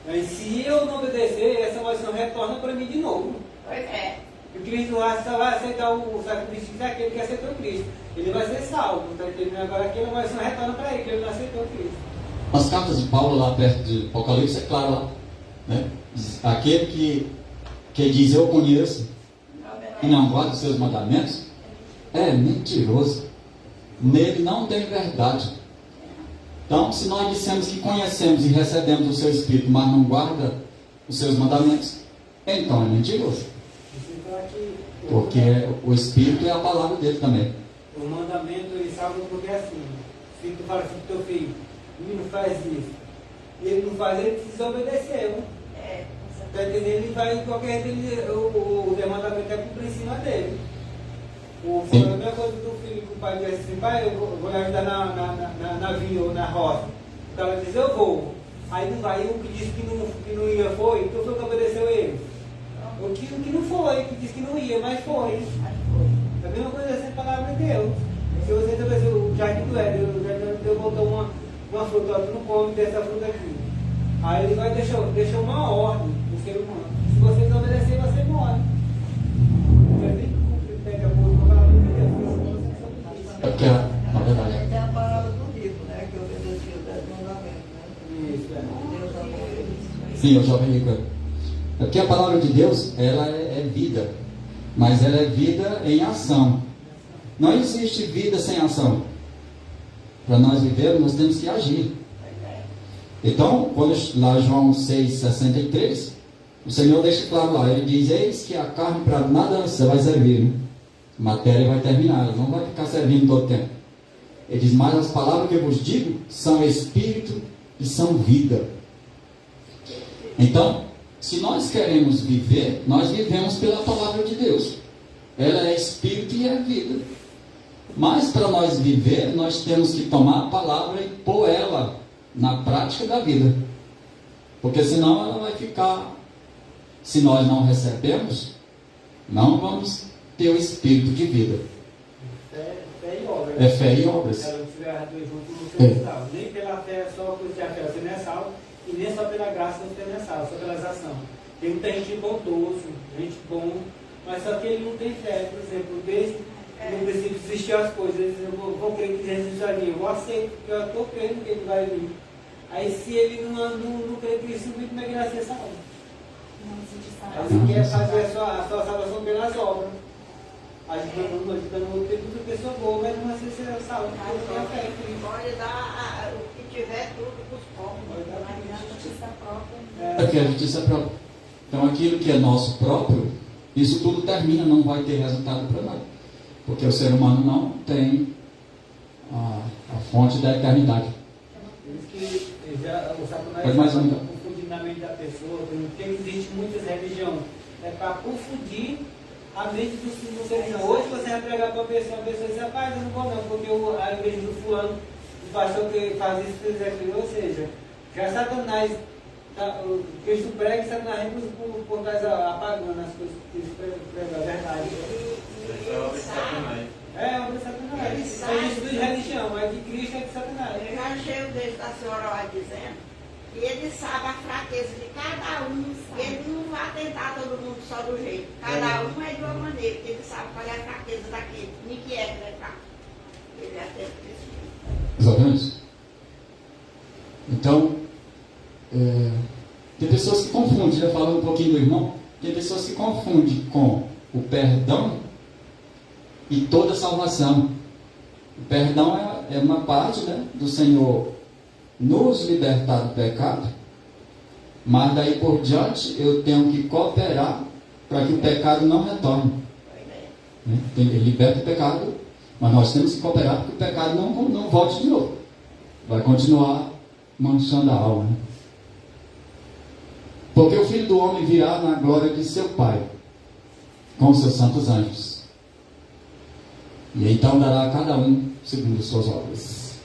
Mas se eu não obedecer, essa maldição retorna para mim de novo. Pois é. E Cristo só vai aceitar o sacrifício daquele que aceitou Cristo. Ele vai ser salvo. Está entendendo? Agora aquele maldição retorna para ele, que ele não aceitou Cristo. Nas cartas de Paulo, lá perto de Apocalipse, é claro lá. Né? Aquele que diz eu conheço e não guarda os seus mandamentos, é mentiroso. Nele não tem verdade. Então, se nós dissemos que conhecemos e recebemos o seu Espírito, mas não guarda os seus mandamentos, então é mentiroso. Porque o Espírito é a palavra dele também. O mandamento ele salva porque é assim. Se tu fala assim pro teu filho, não faz isso, e ele não faz, ele precisa obedecer. Está entendendo? Ele vai, qualquer jeito, o mandamento é cumprir em cima dele. A mesma coisa do filho que o pai diz assim, pai, eu vou lhe ajudar na vinha ou na roça. O cara diz, eu vou. Aí não vai, o que disse que não ia foi, então foi que obedeceu ele. O que não foi, que disse que não ia, mas foi. A mesma coisa é essa palavra de Deus. Se você obedecer o jardim do Éden, o jardim de Deus botou uma fruta, tu não come dessa fruta aqui. Aí ele vai deixar uma ordem no ser humano. Se você desobedecer, você morre. Você tem que cumprir, pega a palavra de Deus. É porque, na verdade, Tem a palavra do livro, né? Que obedeceu o 10 mandamentos, né? Isso, Deus amou eles. sim, eu já vi. É porque a palavra de Deus, ela é vida, mas ela é vida em ação. Não existe vida sem ação. Para nós vivermos, nós temos que agir. Então, quando lá João 6,63, o Senhor deixa claro lá, ele diz, eis que a carne para nada você vai servir, né? A matéria vai terminar, ela não vai ficar servindo todo o tempo. Ele diz, mas as palavras que eu vos digo são espírito e são vida. Então, se nós queremos viver, nós vivemos pela palavra de Deus. Ela é espírito e é vida. Mas para nós viver, nós temos que tomar a palavra e pôr ela na prática da vida. Porque senão ela vai ficar, se nós não recebemos, não vamos ter o espírito de vida. Fé e obras. É fé e obras. Se ela estiver junto, você é salvo. Nem pela fé só por ter a fé você não é salvo, e nem só pela graça você não é salvo, só pelas ações. Tem muita gente bondoso, gente bom, mas só que ele não tem fé. Por exemplo, desde não preciso desistir as coisas. Eu vou crer que Jesus vai vir. Eu vou aceitar, porque eu estou crendo que ele vai vir. Aí se ele não crê que isso não vai virar ser salvo. Aí ele quer fazer a sua salvação pelas obras. Ajudando outra pessoa boa, mas não vai ser salvo. Porque não tem a fé. Pode dar o que tiver tudo para os pobres. Mas a justiça própria. Aqui a justiça própria. Então aquilo que é nosso próprio, isso tudo termina, não vai ter resultado para nada. Porque o ser humano não tem a fonte da eternidade. Por isso que o Satanás Pode mais está confundindo na mente da pessoa, porque existe muitas religiões. É para confundir a mente do ser humano. Hoje você vai pregar para a pessoa diz, rapaz, eu não vou não, porque a igreja do fulano, o pastor que faz isso, fez aquilo, ou seja, já Satanás, o Cristo prega, Satanás por trás apagando as coisas que Cristo prega, a verdade. Essa é a obra de Satanás. É obra de Satanás. Ele Isso é de religião, mas de Cristo é de Satanás. Eu já chego desde a senhora lá dizendo que ele sabe a fraqueza de cada um. Ele não vai tentar todo mundo só do jeito. Cada um é de uma maneira, porque ele sabe qual é a fraqueza daquele. Ninguém é que é fraco. Ele é até preciso. Exatamente. Então, tem pessoas que confundem, já falando um pouquinho do irmão, tem pessoas que confundem com o perdão e toda a salvação. O perdão é uma parte, né, do Senhor nos libertar do pecado, mas daí por diante eu tenho que cooperar para que o pecado não retorne. Ele liberta o pecado, mas nós temos que cooperar para que o pecado não volte de novo. Vai continuar manchando a alma. Né? Porque o Filho do Homem virá na glória de seu Pai, com os seus santos anjos. E então dará a cada um segundo suas obras.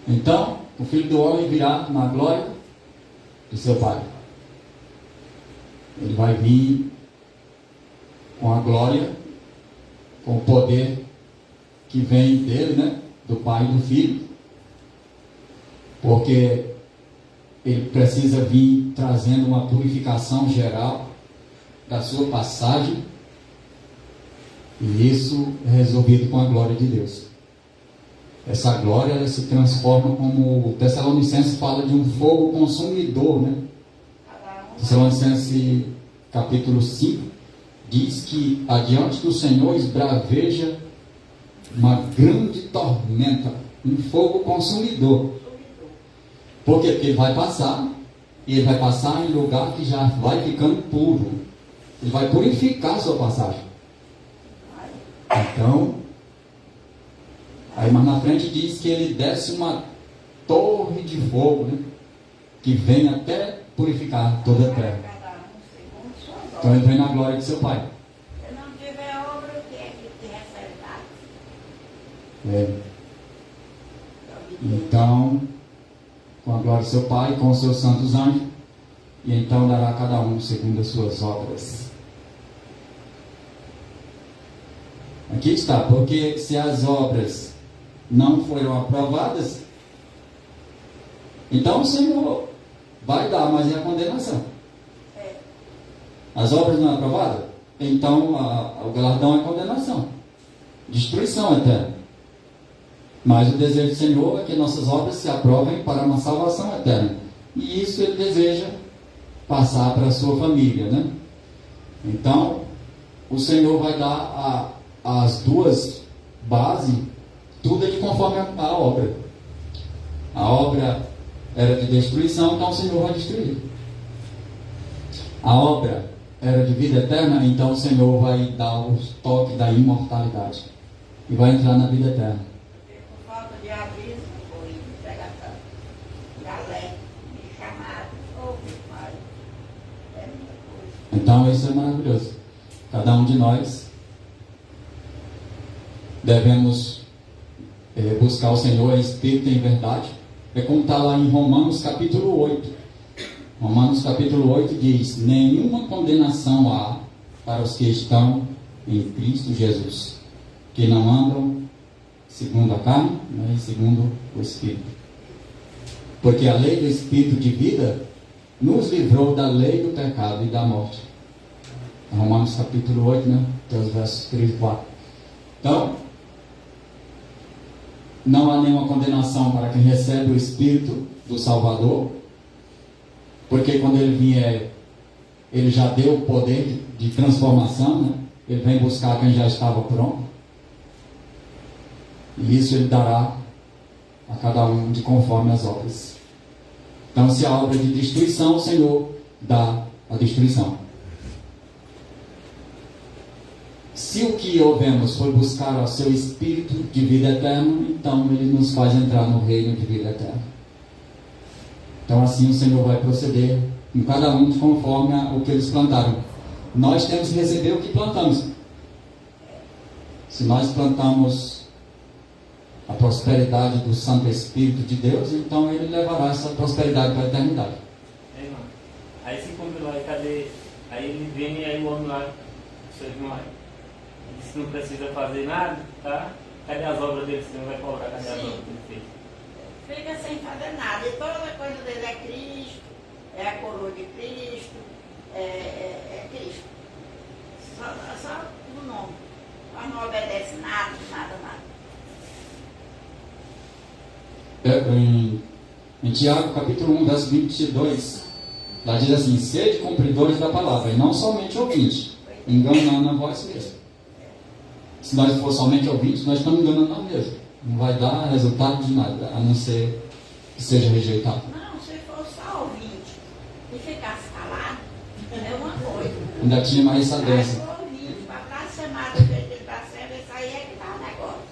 Então, o Filho do Homem virá na glória de seu Pai. Ele vai vir com a glória, com o poder que vem dele, né? Do Pai e do Filho. Porque ele precisa vir trazendo uma purificação geral da sua passagem. E isso é resolvido com a glória de Deus. Essa glória ela se transforma, como o Tessalonicenses fala, de um fogo consumidor, né? Tessalonicenses capítulo 5 diz que adiante do Senhor esbraveja uma grande tormenta, um fogo consumidor. Por quê? Porque ele vai passar, e ele vai passar em lugar que já vai ficando puro. Ele vai purificar a sua passagem. Então, aí mais na frente diz que ele desce uma torre de fogo, né? Que vem até purificar toda a terra. Então ele vem na glória de seu Pai. Se não tiver obra, o que é que tem acertado? Então, com a glória de seu Pai, com os seus santos anjos, e então dará a cada um segundo as suas obras. Aqui está, porque se as obras não foram aprovadas, então o Senhor vai dar, mas é a condenação. As obras não aprovadas, então o galardão é a condenação, destruição eterna. Mas o desejo do Senhor é que nossas obras se aprovem para uma salvação eterna. E isso ele deseja passar para a sua família, né? Então, o Senhor vai dar as duas bases, tudo é de conforme a obra. A obra era de destruição, então o Senhor vai destruir. A obra era de vida eterna, então o Senhor vai dar o toque da imortalidade e vai entrar na vida eterna. Por falta de aviso, foi pregação, galera, me chamaram, pai, é muita coisa. Então isso é maravilhoso. Cada um de nós devemos buscar o Senhor em espírito e em verdade. É como está lá em Romanos capítulo 8. Romanos capítulo 8 diz: nenhuma condenação há para os que estão em Cristo Jesus, que não andam segundo a carne, né, e segundo o Espírito. Porque a lei do Espírito de vida nos livrou da lei do pecado e da morte. Romanos capítulo 8, né, até os versos 3 e 4. Então, não há nenhuma condenação para quem recebe o Espírito do Salvador, porque quando ele vier, ele já deu o poder de transformação, né? Ele vem buscar quem já estava pronto, e isso ele dará a cada um de conforme as obras. Então, se a obra de destruição, o Senhor dá a destruição. Se o que ouvemos foi buscar o seu Espírito de vida eterna, então Ele nos faz entrar no reino de vida eterna. Então assim o Senhor vai proceder em cada um conforme o que eles plantaram. Nós temos que receber o que plantamos. Se nós plantamos a prosperidade do Santo Espírito de Deus, então Ele levará essa prosperidade para a eternidade. É, irmão. Aí se cumpre lá, cadê? Aí ele vem e aí o homem lá, seu irmão, disse que não precisa fazer nada, tá? Cadê as obras dele? Você não vai cobrar, cadê as obras que ele fez? Fica sem fazer nada. E toda coisa dele é Cristo, é a coroa de Cristo, é Cristo. Só o nome. Mas não obedece nada. Em Tiago, capítulo 1, verso 22, lá diz assim: sede cumpridores da palavra, e não somente ouvintes, enganando a vós mesmos. Se nós for somente ouvintes, nós estamos enganando nós mesmos. Não vai dar resultado de nada, a não ser que seja rejeitado. Não, se for só ouvinte e ficasse calado, é uma coisa. Ainda tinha mais essa Mas dança. o ouvinte, para blasfemar do jeito que ele está sendo, isso aí é que dá o negócio.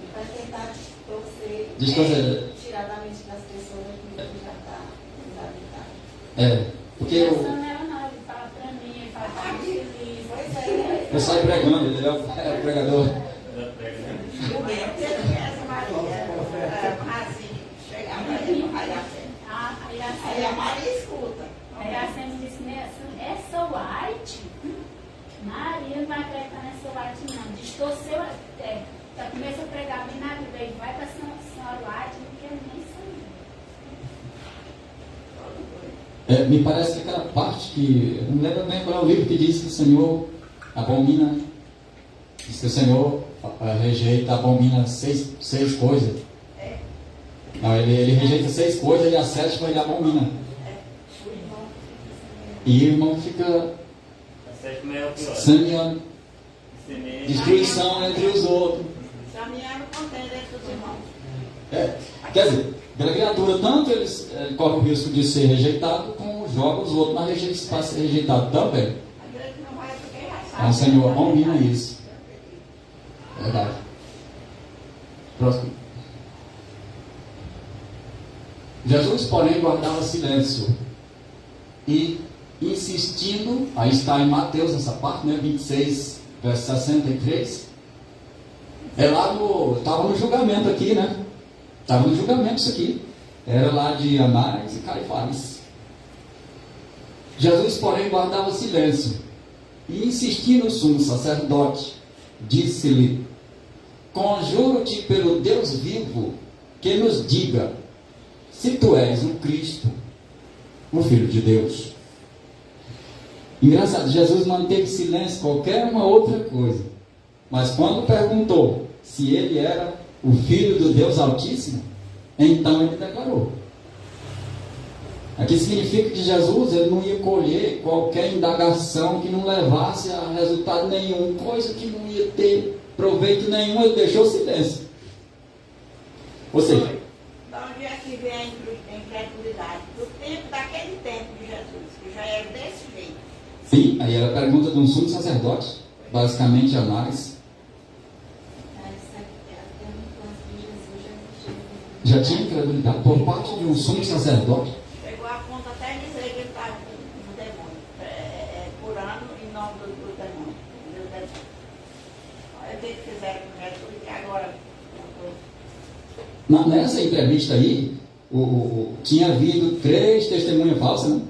E para tentar distorcer, Distorcer. tirar da mente das pessoas aquilo que já está desabitado. Porque Essa eu não é não, ele fala para mim, ele fala para mim, feliz. saio pregando, ele é o pregador. O meu que essa Maria, assim, chega para ele, aí a Maria escuta. Aí a Sênia disse, essa white, Maria não vai acreditar nessa white não, distorceu, já começou a pregar bem na vida, aí vai para a senhora white, não quero nem saber. Me parece que aquela parte que, eu não lembro bem qual é o livro que diz que o Senhor abomina, diz que o Senhor rejeita, abomina seis coisas. Não, ele rejeita 6 coisas e a 7ª ele abomina. E o irmão fica A 7ª é o pior. semeando Semeia. destruição entre os outros. Caminhando contente entre os irmãos. Quer dizer, pela criatura, tanto eles correm o risco de ser rejeitado, como joga os outros para ser rejeitado também. A igreja não vai porque já sabe. Então o Senhor abomina isso. Verdade. Próximo. Jesus, porém, guardava silêncio e insistindo, aí está em Mateus essa parte, né, 26, verso 63. Estava no julgamento aqui, né? Estava no julgamento isso aqui. Era lá de Anás e Caifás. Jesus, porém, guardava silêncio e insistindo o sumo sacerdote, disse-lhe: conjuro-te pelo Deus vivo, que nos diga se tu és o Cristo, o Filho de Deus. Engraçado, Jesus manteve silêncio qualquer uma outra coisa, mas quando perguntou se ele era o Filho do Deus Altíssimo, então ele declarou. Aqui significa que Jesus ele não ia colher qualquer indagação que não levasse a resultado nenhum, coisa que não ia ter proveito nenhum, ele deixou silêncio. Ou seja, Da onde é que vem a incredulidade? Do tempo, daquele tempo de Jesus, que já era desse jeito. sim, aí era a pergunta de um sumo sacerdote, basicamente Anás. Já tinha incredulidade por parte de um sumo sacerdote. Chegou a ponto até de dizer que ele estava com o demônio, curando em nome do demônio. Olha o que fizeram com Jesus e agora. Nessa entrevista aí, tinha havido 3 testemunhas falsas, né?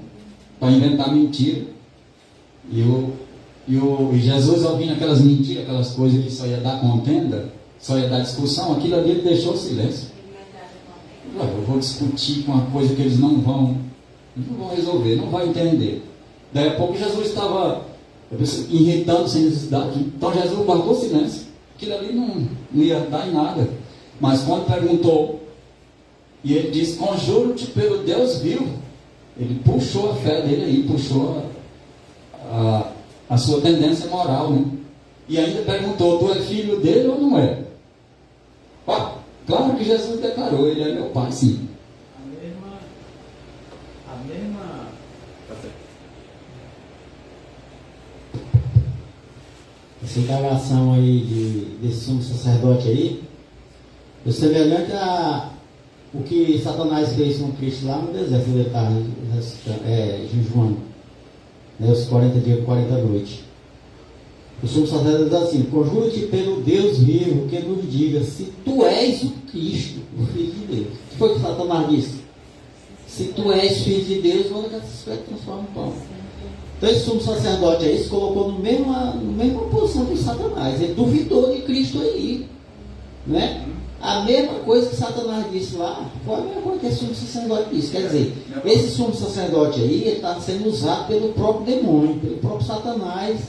Para inventar mentira. E Jesus, ouvindo aquelas mentiras, aquelas coisas que só ia dar contenda, só ia dar discussão, aquilo ali ele deixou o silêncio. Eu vou discutir com uma coisa que eles não vão resolver, não vão entender. Daí a pouco Jesus estava irritando sem necessidade. Então Jesus guardou silêncio. Aquilo ali não ia dar em nada. Mas quando perguntou, e ele disse, conjuro-te pelo Deus vivo, ele puxou a fé dele aí, puxou a sua tendência moral, né? E ainda perguntou, tu é filho dele ou não é? Claro que Jesus declarou, ele é meu pai, sim. Essa indagação aí desse sumo sacerdote aí, é semelhante a o que Satanás fez com Cristo lá no deserto, ele estava jejuando, né, os 40 dias e 40 noites. O sumo sacerdote diz assim, conjuro-te pelo Deus vivo que nos diga se tu és o Cristo, o Filho de Deus. O que foi que Satanás disse? Se tu és Filho de Deus, manda que essas pedras transformem em pão. Então esse sumo sacerdote aí se colocou no mesma posição que Satanás. Ele duvidou de Cristo aí, né? A mesma coisa que Satanás disse lá, foi a mesma coisa que esse sumo sacerdote disse. Quer dizer, esse sumo sacerdote aí, ele está sendo usado pelo próprio demônio, pelo próprio Satanás,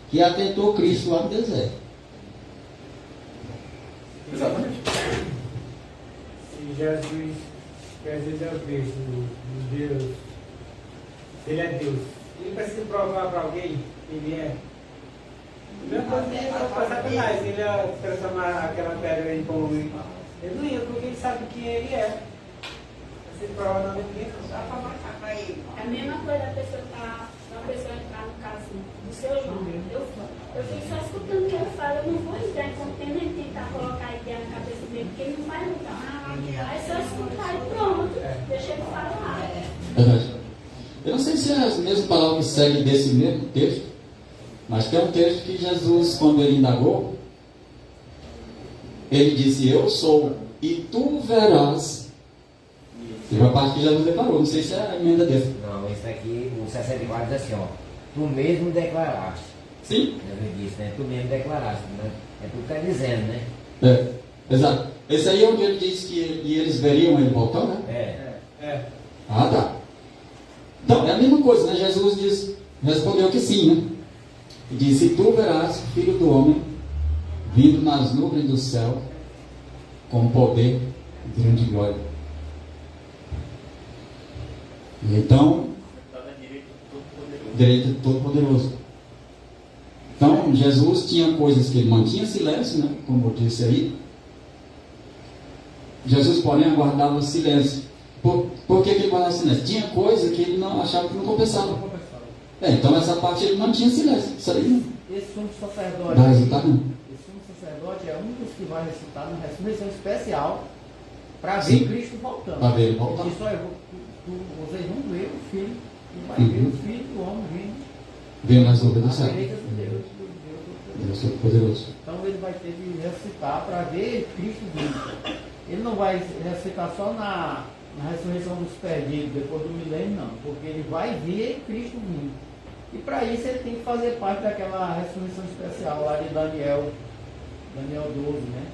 que atentou Cristo lá no deserto. Exatamente. Se Jesus é o Cristo, o Deus, ele é Deus. Ele precisa provar para alguém que ele é. Mesmo quando ele para Satanás, ele ia transformar aquela pedra em pão. Ele não ia, porque ele sabe quem ele é. Se prova não ninguém, Só para mostrar para ele. É a mesma coisa da pessoa entrar no caso do seu irmão. Eu fico só escutando o que ele fala, eu não vou entrar em contendo e tentar colocar a ideia na cabeça dele, porque ele não vai mudar. Aí só escutar e pronto, deixa ele falar. Verdade. Eu não sei se é as mesmas palavras que seguem desse mesmo texto, mas tem um texto que Jesus, quando ele indagou, ele disse, eu sou, e tu verás. Teve uma parte que Jesus declarou, não sei se é a emenda dele. Não, esse aqui, o 64 diz assim, ó, tu mesmo declaraste. Sim. Jesus disse, né? Tu mesmo declaraste, né? É tu que está dizendo, né? Exato. Esse aí é onde ele disse que eles veriam ele voltar, né? é. Ah, tá. Então, é a mesma coisa, né? Jesus respondeu que sim, né? E disse, tu verás o Filho do Homem vindo nas nuvens do céu com poder e grande glória. E então, direito do Todo-Poderoso. Então, Jesus tinha coisas que ele mantinha silêncio, né? Como eu disse aí. Jesus, porém, aguardava silêncio. Por que ele guardava silêncio? Tinha coisa que ele não achava que não compensava. Então essa parte ele mantinha silêncio. Isso aí não. Esse sumo sacerdote, Dá resultado não. esse sumo sacerdote é um dos que vai recitar numa ressurreição especial para ver Cristo voltando. Para ver ele voltar. Ele disse, olha, vocês vão ver o Filho, e vai ver o Filho do Homem vindo. Vendo nas nuvens do À céu. direita de Deus. Deus Todo-Poderoso. Então ele vai ter que ressuscitar para ver Cristo vindo. Ele não vai ressuscitar só na ressurreição dos perdidos, depois do milênio, não. Porque ele vai ver Cristo vindo. E para isso ele tem que fazer parte daquela ressurreição especial lá de Daniel 12, né?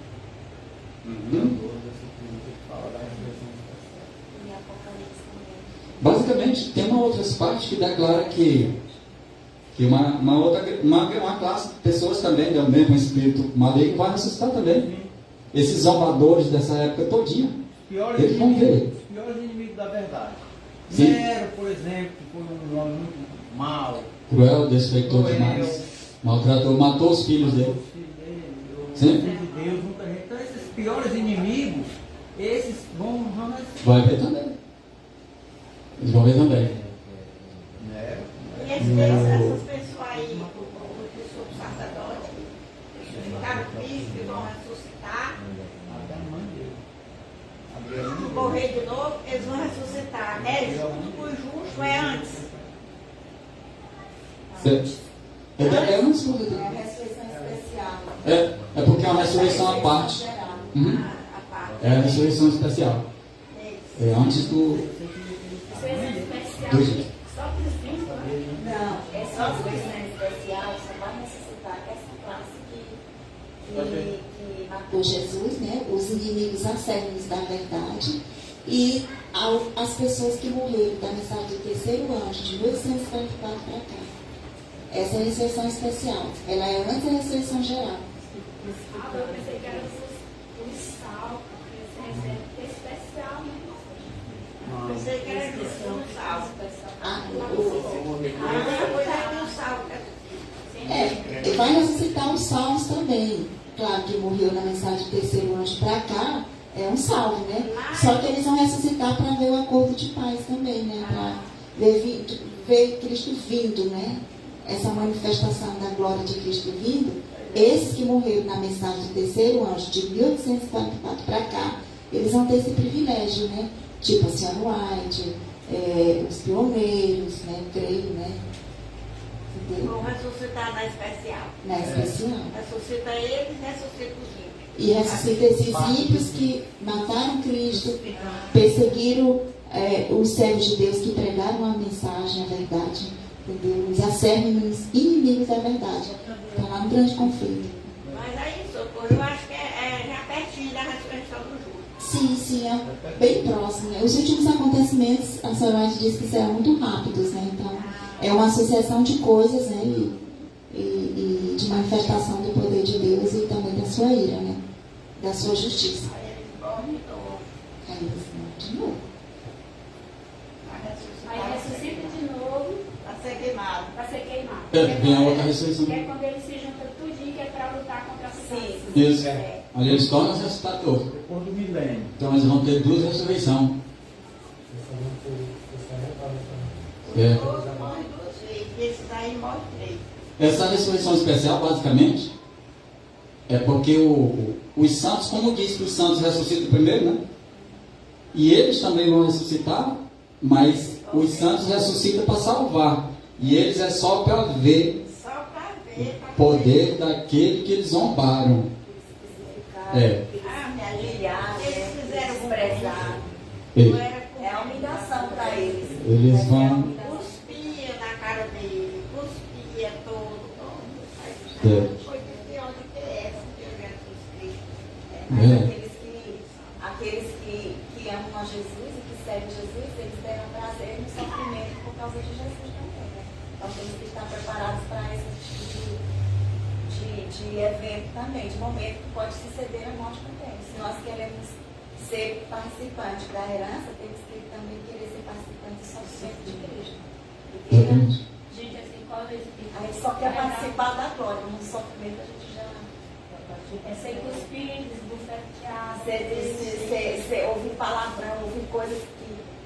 Daniel 12, que fala da ressurreição especial. E Apocalipse também. Basicamente, tem uma outra parte que declara que uma classe de pessoas também do mesmo espírito maligno vai ressuscitar também. Esses zombadores dessa época todinha. Eles vão ver. Os piores inimigos da verdade. Sim. Nero, por exemplo, que foi um homem muito mau. Cruel, desfeitor demais. Maltratou, matou os filhos dele. Sim. De Deus, muita gente. Então esses piores inimigos, esses vão Vai ver também. Eles vão ver também. E essas pessoas aí, o sumo sacerdote, ressuscitaram Cristo e vão ressuscitar. Morrer de novo, eles vão ressuscitar. É junto com o justo, é antes. É uma escolha. É a ressurreição especial. É porque é uma ressurreição à parte. Uhum. A parte. É a ressurreição especial. É antes do. Ressurreição especial. Do- Só para os vivos, né? Não, é Essa só os ressurreição especial só vai necessitar essa classe que matou Jesus, né? Os inimigos acérrimos da verdade e as pessoas que morreram da mensagem do terceiro anjo, de 1844 para cá. Essa é a ressurreição especial. Ela é antes da ressurreição geral. Eu pensei que era os sal, porque você recebe que é especial, né? Pensei que era justo um sal. Ah, Aí depois aí um sal. vai necessitar os salvos também. Claro que morreu na mensagem do terceiro anjo para cá, é um salvo, né? Só que eles vão ressuscitar para ver o acordo de paz também, né? Para ver Cristo vindo, né? Essa manifestação da glória de Cristo vindo. Esses que morreram na mensagem do terceiro anjo, de 1844 para cá, eles vão ter esse privilégio, né? Tipo a Senhora White, os pioneiros, né? Creio, né? Entendeu? Vão ressuscitar na especial. Na especial. Ressuscita eles, ressuscita os ímpios. E ressuscita esses ímpios que mataram Cristo, perseguiram os servos de Deus que pregaram a mensagem, a verdade, entendeu? Os acérrimos inimigos da verdade. Está lá no grande conflito. Mas aí, Socorro, eu acho que é já pertinho da ressurreição do justo. Sim, é bem próximo. Né? Os últimos acontecimentos, a Soraya diz que serão muito rápidos, né? Então, é uma associação de coisas, né? E de manifestação do poder de Deus e também da sua ira, né? Da sua justiça. Aí eles morrem de novo. Aí eles vão de novo. Aí ressuscita de novo Para ser queimado. para ser queimado. Vem a outra ressurreição. Que é quando eles se juntam tudinho, que é para lutar contra a cidade. Isso. Aí eles tornam-se ressuscitadores. Depois do milênio. Então eles vão ter duas ressurreições. Todos morrem duas vezes. E esses aí morrem três. Essa ressurreição especial, basicamente, é porque os santos, como diz que os santos ressuscitam primeiro, né? E eles também vão ressuscitar, mas os santos ressuscitam para salvar. E eles é só para ver Só para ver. o poder daquele que eles zombaram. Ah, minha Humilhar, gente. Eles fizeram desprezar. E Não era com É a humilhação para eles. eles vão. cuspia na cara dele, cuspia todo. É. Foi de onde que é essa que eu Jesus Cristo. Mas É. aqueles que amam a Jesus e que servem Jesus, eles deram prazer no sofrimento por causa de Jesus também, né? Então temos que estar preparados para esse tipo de evento também, de momento que pode suceder a morte também. Se nós queremos ser participantes da herança, temos que também querer ser participantes do sofrimento de Cristo. Porque Gente, assim, qual é esse a gente só quer participar da glória, no sofrimento a gente já... É sem cuspir, desbufetear. Você ouvir palavrão, ouvir coisas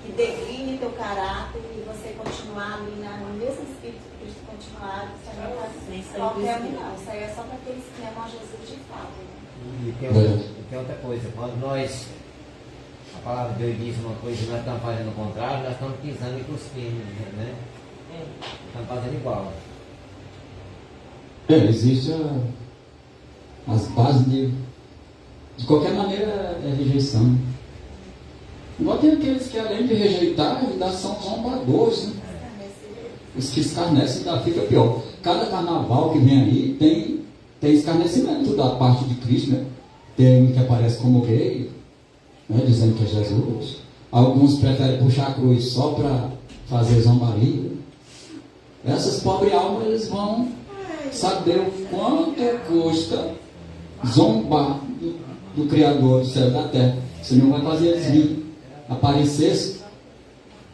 que degrinem teu caráter e você continuar ali no mesmo espírito que Cristo continuar, isso aí não é qualquer um, não. Isso aí é só para aqueles que amam a Jesus de fato. Né? E tem outra coisa, quando nós, a palavra de Deus diz uma coisa e nós estamos fazendo o contrário, nós estamos pisando e cuspindo, né? Estamos fazendo igual. Existe as bases de qualquer maneira é rejeição. Igual tem aqueles que além de rejeitar, ainda são zombadores, né? Os que escarnecem ainda fica pior. Cada carnaval que vem aí tem escarnecimento da parte de Cristo, né? Tem um que aparece como gay, né? Dizendo que é Jesus. Alguns preferem puxar a cruz só para fazer zombaria. Essas pobres almas, eles vão saber o quanto custa zombar do Criador do céu e da terra. Senão vai fazer eles virem, aparecer,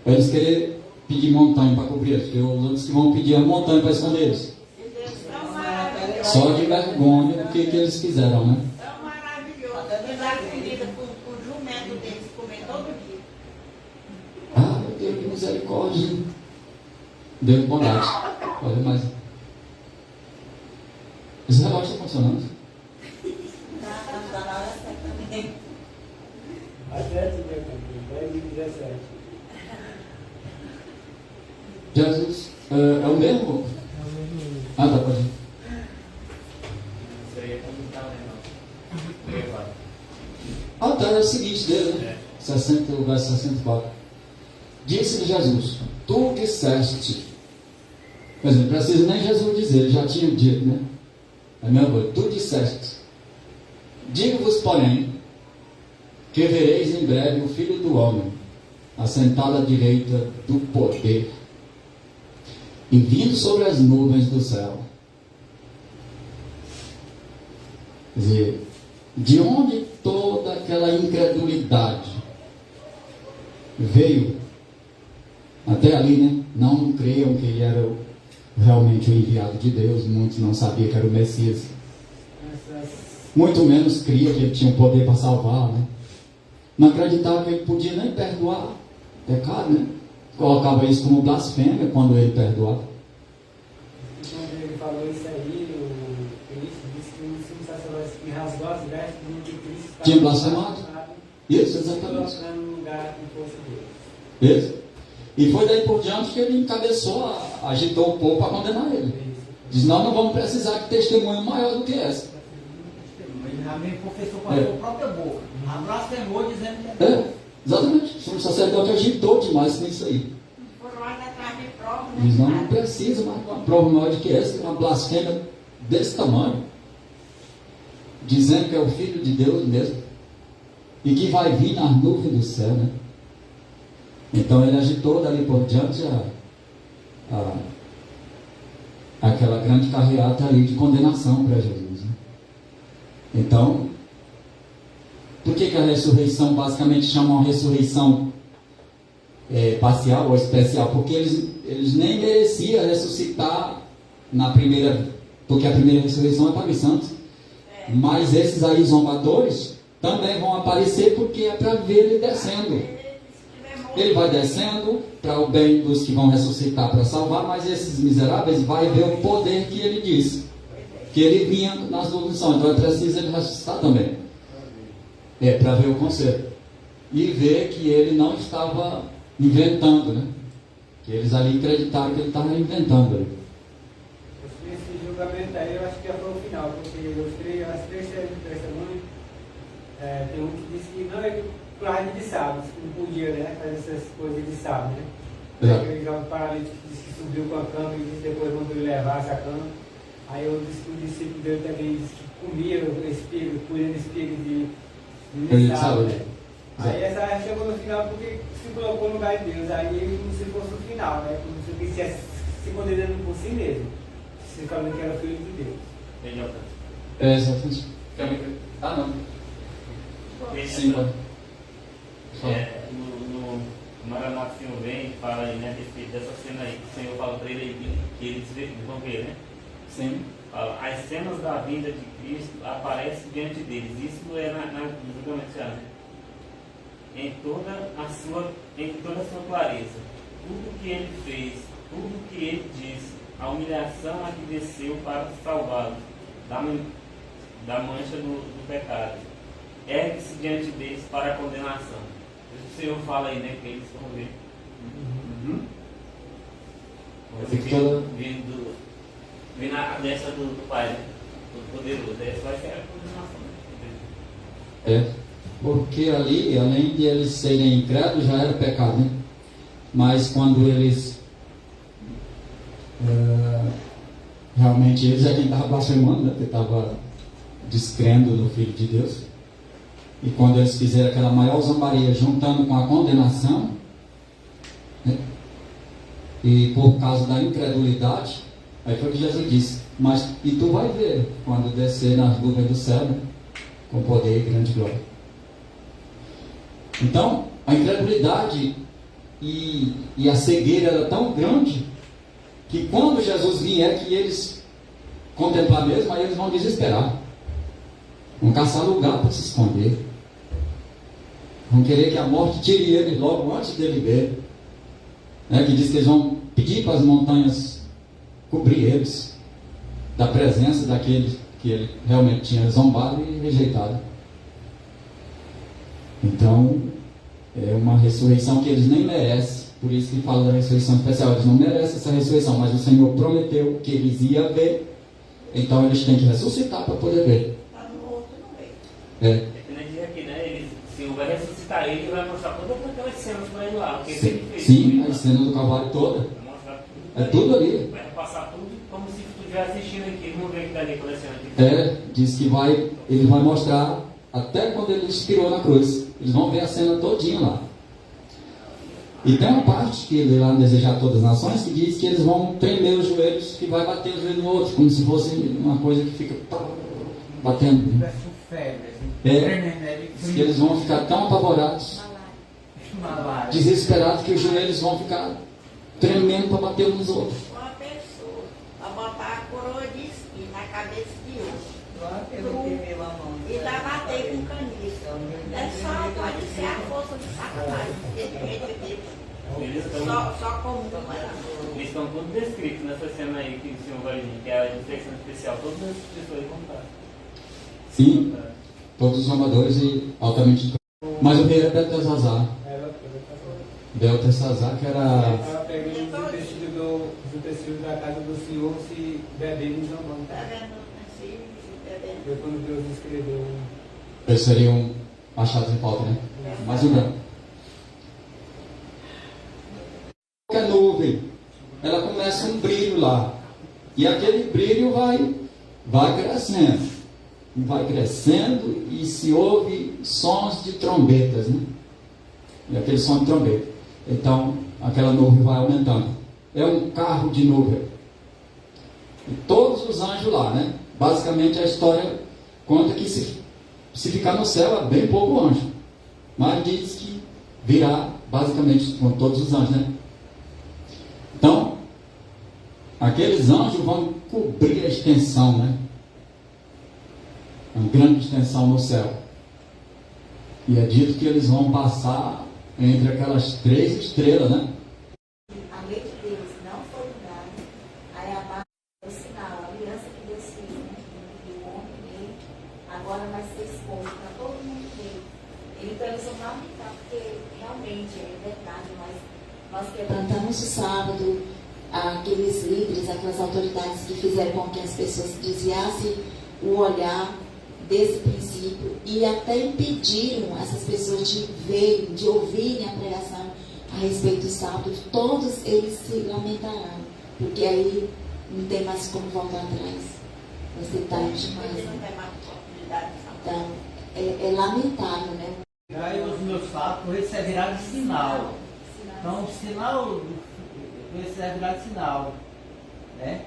para eles quererem pedir montanha para cobrir eles, porque os outros que vão pedir a montanha para esconder eles. Só de vergonha do que eles fizeram, né? Tão maravilhoso. E dá comida para o jumento deles comer todo dia. Ah, meu Deus, que misericórdia. Deus bondade. Olha mais. Esse relógio está funcionando? Tá na hora certa também. Às 7 10h17. Jesus, é o mesmo? Ah, tá, pode ir. Seria como está, né? Ah, tá, é o seguinte dele, né? 60, o verso 64. Disse-lhe Jesus, tu disseste. Por exemplo, não precisa nem Jesus dizer, ele já tinha dito, né? É a mesma coisa, tu disseste. Digo-vos, porém, que vereis em breve o Filho do Homem, assentado à direita do poder, e vindo sobre as nuvens do céu. Quer dizer, de onde toda aquela incredulidade veio até ali, né? Não creiam que ele era realmente o enviado de Deus. Muitos não sabiam que era o Messias. Muito menos cria que ele tinha o poder para salvar, né? Não acreditava que ele podia nem perdoar pecado, né? Colocava isso como blasfêmia quando ele perdoava. Quando ele falou isso aí, o Cristo disse que o sumo sacerdote que rasgou as vestes de Cristo tinha blasfemado. Isso, exatamente. Colocando no lugar que fosse Deus. Isso. E foi daí por diante que ele encabeçou, agitou o povo para condenar ele. Diz: não vamos precisar de testemunho maior do que essa. Ele também confessou com a sua própria boca. Blasfemou dizendo que é Deus. Exatamente. O sacerdote agitou demais com isso aí. Foram lá atrás de prova, né? Diz: não precisa mais de uma prova maior do que essa, uma blasfêmia desse tamanho. Dizendo que é o Filho de Deus mesmo. E que vai vir nas nuvens do céu, né? Então ele agitou dali por diante aquela grande carreata ali de condenação para Jesus, né? Então, por que a ressurreição basicamente chama uma ressurreição parcial ou especial? Porque eles nem mereciam ressuscitar na primeira, porque a primeira ressurreição é para os santos. Mas esses aí zombadores também vão aparecer, porque é para ver ele descendo. Ele vai descendo para o bem dos que vão ressuscitar para salvar, mas esses miseráveis vai ver o poder que ele disse, que ele vinha nas ressurreições. Então é preciso ele ressuscitar também. Para ver o conselho. E ver que ele não estava inventando, né? Que eles ali acreditaram que ele estava inventando ali. Esse julgamento aí eu acho que já foi o final, porque as três testemunhas, tem um que disse que não é claro de sábado, que não podia, né, fazer essas coisas de sábado, né? Aquele jovem paralítico que disse que subiu com a cama e disse depois mandou ele levar essa cama. Aí eu disse que o discípulo dele também disse que comia o espírito, colhendo espírito de sábado, né? Aí essa chegou no final porque se colocou no lugar de Deus, aí como se fosse o final, né? Como se estivesse se condenando por si mesmo, se falando que era filho de Deus. Exatamente. Não. Sim, no Maranata, o Senhor vem, fala aí, né, a respeito dessa cena aí, que o Senhor fala para ele aí, que eles vão ver, né? Sim. As cenas da vinda de Cristo aparecem diante deles. Isso é no julgamento final, né? Em toda a sua clareza. Tudo que ele fez, tudo que ele disse, a humilhação a que desceu para salvá-los da mancha do pecado, ergue-se diante deles para a condenação. O Senhor fala aí, né, que eles vão ver. Vindo a destra do Pai, né? Do poderoso. Essa vai ser a condenação. Porque ali, além de eles serem incrédulos, já era pecado, né? Mas quando eles realmente eles é quem estava blasfemando, né? Que estava descrendo do Filho de Deus. E quando eles fizeram aquela maior zombaria juntando com a condenação, né? E por causa da incredulidade, aí foi que Jesus disse: mas e tu vai ver quando descer nas nuvens do céu, né? Com poder e grande glória. Então a incredulidade e a cegueira era tão grande que quando Jesus vier, que eles contemplar mesmo, aí eles vão desesperar, vão caçar lugar para se esconder, vão querer que a morte tire eles logo antes dele ver, né? Que diz que eles vão pedir para as montanhas cobrir eles da presença daquele que ele realmente tinha zombado e rejeitado. Então é uma ressurreição que eles nem merecem. Por isso que fala da ressurreição especial. Eles não merecem essa ressurreição, mas o Senhor prometeu que eles iam ver. Então eles têm que ressuscitar para poder ver. É que nem diz aqui, né? Se o vai ressuscitar ele, vai mostrar todas aquelas cenas para ele lá. Sim, a cena do Calvário toda. É tudo ali. Vai passar tudo como se tu estivesse assistindo aqui. Eles vão ver que dali aquela cena aqui. Diz que ele vai mostrar até quando ele expirou na cruz. Eles vão ver a cena todinha lá. E tem uma parte que ele lá no Desejar Todas as Nações que diz que eles vão tremer os joelhos, que vai bater os joelhos no outro, como se fosse uma coisa que fica batendo. febre. Diz que eles vão ficar tão apavorados, desesperados, que os joelhos vão ficar tremendo para bater uns nos outros. Uma pessoa vai botar a coroa de espinho na cabeça de outro. E vai bater com caniço. É só, pode ser a força de Satanás. Só como eles estão todos descritos nessa cena aí que o senhor vai vir, que é a infecção especial, todas as pessoas contaram. Sim, todos os amadores e altamente. Mas o rei era Beltesazar. Beltesazar, que era. Ela pega os utensílios da casa do Senhor se bebendo e zombando. Foi quando Deus escreveu. Eles seriam achados em falta, né? Mas o branco. A nuvem, ela começa um brilho lá. E aquele brilho vai crescendo. Vai crescendo e se ouve sons de trombetas, né? E aquele som de trombeta. Então, aquela nuvem vai aumentando. É um carro de nuvem. E todos os anjos lá, né? Basicamente a história conta que se ficar no céu é bem pouco anjo. Mas diz que virá basicamente com todos os anjos, né? Então, aqueles anjos vão cobrir a extensão, né? Uma grande extensão no céu. E é dito que eles vão passar entre aquelas 3 estrelas, né? A lei de Deus não foi mudada. Aí a marca é o sinal, a aliança que Deus fez do homem dele, agora vai ser exposto para todo mundo ver. Então eles vão lamentar, porque realmente é verdade, nós quebrantamos o sábado, aqueles líderes, aquelas autoridades que fizeram com que as pessoas desviassem o olhar desse princípio e até impediram essas pessoas de verem, de ouvirem a pregação a respeito do sábado. Todos eles se lamentarão, porque aí não tem mais como voltar atrás. Vai ser tarde demais. Né? Então, é lamentável, né? Aí os meus sábados servirá de sinal. Então, o sinal servirá de sinal, né?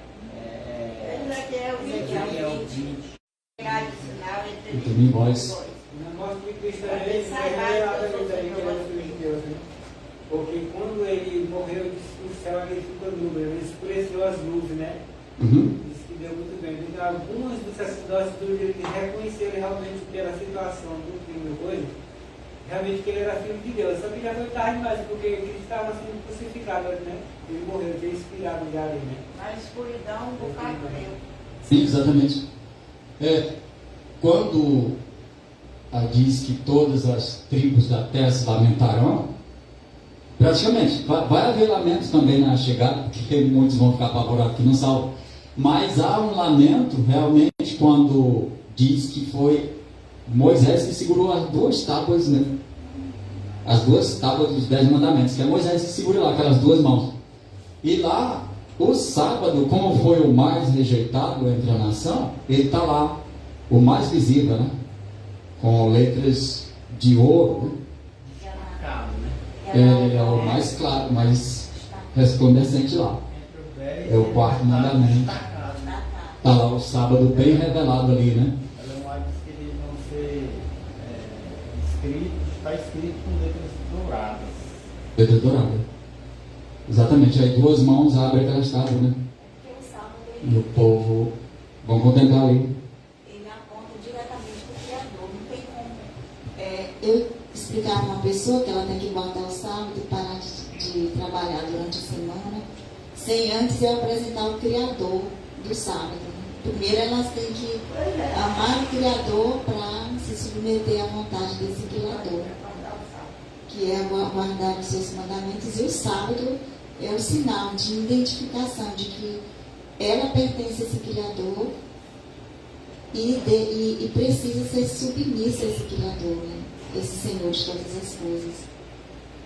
Ezequiel 20. Também voz. Não mostra que Cristo é revelado daí que é o Filho de Deus, né? Porque quando ele morreu, o céu ele ficou nuvem, ele escureceu as nuvens, né? Isso que deu muito bem. Então, alguns dos sacerdotes que reconheceram realmente o que era a situação do crime hoje, realmente que ele era filho de Deus. Só que já foi tarde demais, porque ele estava sendo crucificado, né? Ele morreu, tinha expirado já ali, né? Na escuridão, um bocado tempo. Sim, exatamente. Quando diz que todas as tribos da terra se lamentarão, praticamente, vai haver lamento também na chegada, porque muitos vão ficar apavorados que não salvam. Mas há um lamento realmente quando diz que foi Moisés que segurou as 2 tábuas, né? As 2 tábuas dos 10 mandamentos, que é Moisés que segura lá, aquelas 2 mãos. E lá, o sábado, como foi o mais rejeitado entre a nação, ele está lá, o mais visível, né? Com letras de ouro, né? É o mais claro, mais resplandecente lá. É o 4º mandamento. Está lá o sábado bem revelado ali, né? Que eles vão ser escritos, está escrito com letras douradas. Letras douradas. Exatamente, aí 2 mãos abrem aquelas tábuas, né? E o povo vão contemplar ali. Ele aponta diretamente para o Criador, não tem como. Eu explicava a uma pessoa que ela tem que guardar o sábado e parar de trabalhar durante a semana, sem antes eu apresentar o Criador do sábado. Primeiro elas têm que amar o Criador para se submeter à vontade desse Criador, que é guardar os seus mandamentos, e o sábado é o sinal de identificação de que ela pertence a esse Criador e precisa ser submissa a esse Criador, né? Esse Senhor de todas as coisas.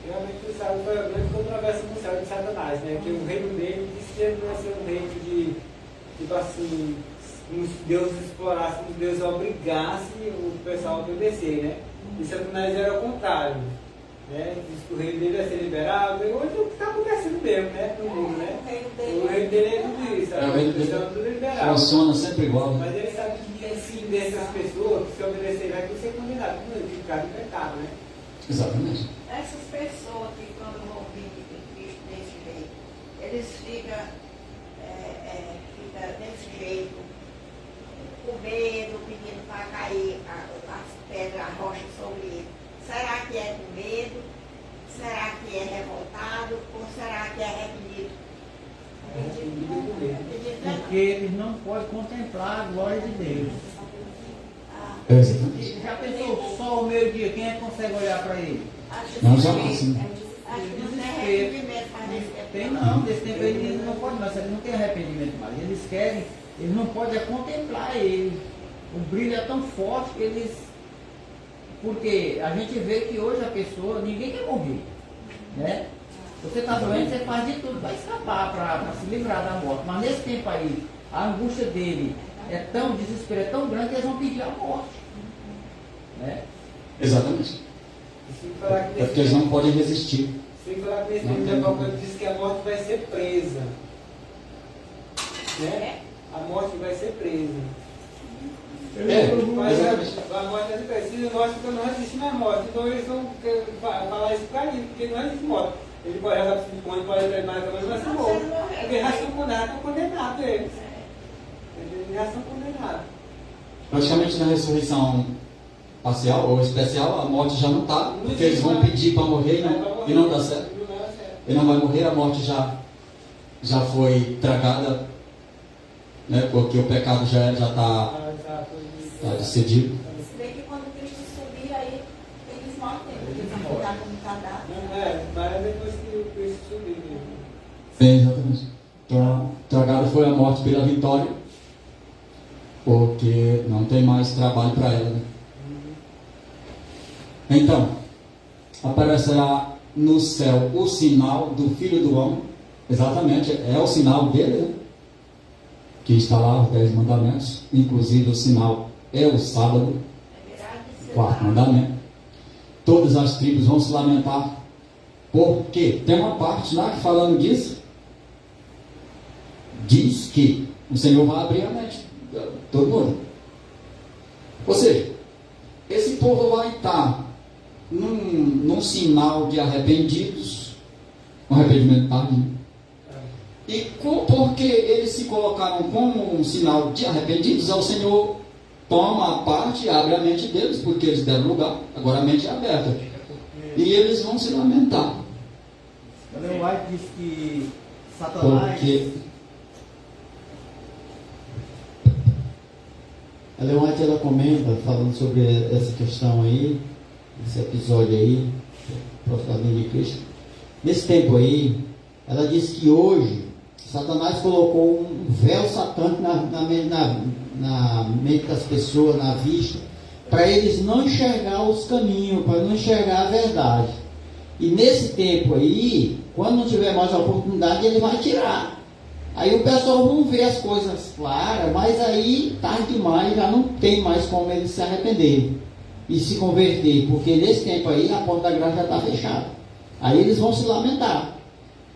Realmente o sábado foi a grande controvérsia no céu de Satanás, né? Que o reino dele disse que ele não ia ser um reino de, tipo assim, os deuses explorassem, os deuses obrigassem o pessoal a obedecer, né? E Satanás era o contrário, né? Diz que o reino dele ia ser liberado, hoje é o que está acontecendo mesmo, né? No mundo, né? O reino dele é tudo isso, o reino dele tudo liberado. funciona sempre igual, né? Mas ele sabe que o fim dessas pessoas que se obedecem causa do pecado, né? Exatamente. Essas pessoas que quando vão vir de Cristo desse jeito, eles ficam desse jeito, com medo, pedindo para cair as pedras, a rocha sobre ele. Será que é com medo? Será que é revoltado? Ou será que é arrependido? Porque eles não podem contemplar a glória de Deus. Exatamente. Já pensou só o meio-dia? Quem é que consegue olhar para ele? Não, jamais. Né? Acho que não tem arrependimento mais nesse tempo. Tem não, desse tempo ele não pode mais, ele não tem arrependimento mais. Eles não podem contemplar ele. O brilho é tão forte que eles. Porque a gente vê que hoje a pessoa, ninguém quer morrer. Né? Você está doente, você faz de tudo para escapar, para se livrar da morte. Mas nesse tempo aí, a angústia dele é tão, o desespero é tão grande que eles vão pedir a morte. Né? Exatamente. É porque eles não podem resistir. Sem falar que nesse tempo o Paulo diz que a morte vai ser presa. Né? A morte vai ser presa. Mas a morte é precisa, nós não resistimos à morte. Então eles vão falar isso para ele, porque não existe morte. Ele pode rezar para o pode treinar, mas não vai ser morto. Porque já estão condenados eles. Eles já estão condenados. Praticamente na ressurreição parcial ou especial, a morte já não está, porque eles vão pedir para morrer e não dá certo. Ele não vai morrer, a morte já foi tragada, né, porque o pecado já está decidido. Se bem que quando Cristo subir, aí eles morrem, porque eles vão ficar como cadáver. Mas é depois que o Cristo subir mesmo. Exatamente. Então, tragada foi a morte pela vitória, porque não tem mais trabalho para ela. Né? Então, aparecerá no céu o sinal do Filho do Homem, exatamente, é o sinal dele, né? Que está lá os 10 mandamentos, inclusive o sinal é o sábado, quarto mandamento. Todas as tribos vão se lamentar, porque tem uma parte lá que falando disso, diz que o Senhor vai abrir a mente de todo mundo. Ou seja, esse povo vai estar num sinal de arrependidos, um arrependimento tardio. E porque eles se colocaram como um sinal de arrependidos, o Senhor toma a parte e abre a mente deles, porque eles deram lugar, agora a mente é aberta. E eles vão se lamentar. Ellen White diz que Satanás. Ellen White, ela comenta, falando sobre essa questão aí, esse episódio aí, próximo da vinda de Cristo. Nesse tempo aí, ela diz que hoje Satanás colocou um véu satânico na mente das pessoas, na vista, para eles não enxergar os caminhos, para não enxergar a verdade. E nesse tempo aí, quando não tiver mais a oportunidade, ele vai tirar. Aí o pessoal não vê as coisas claras, mas aí, tarde demais, já não tem mais como eles se arrepender e se converter, porque nesse tempo aí a porta da graça já está fechada. Aí eles vão se lamentar.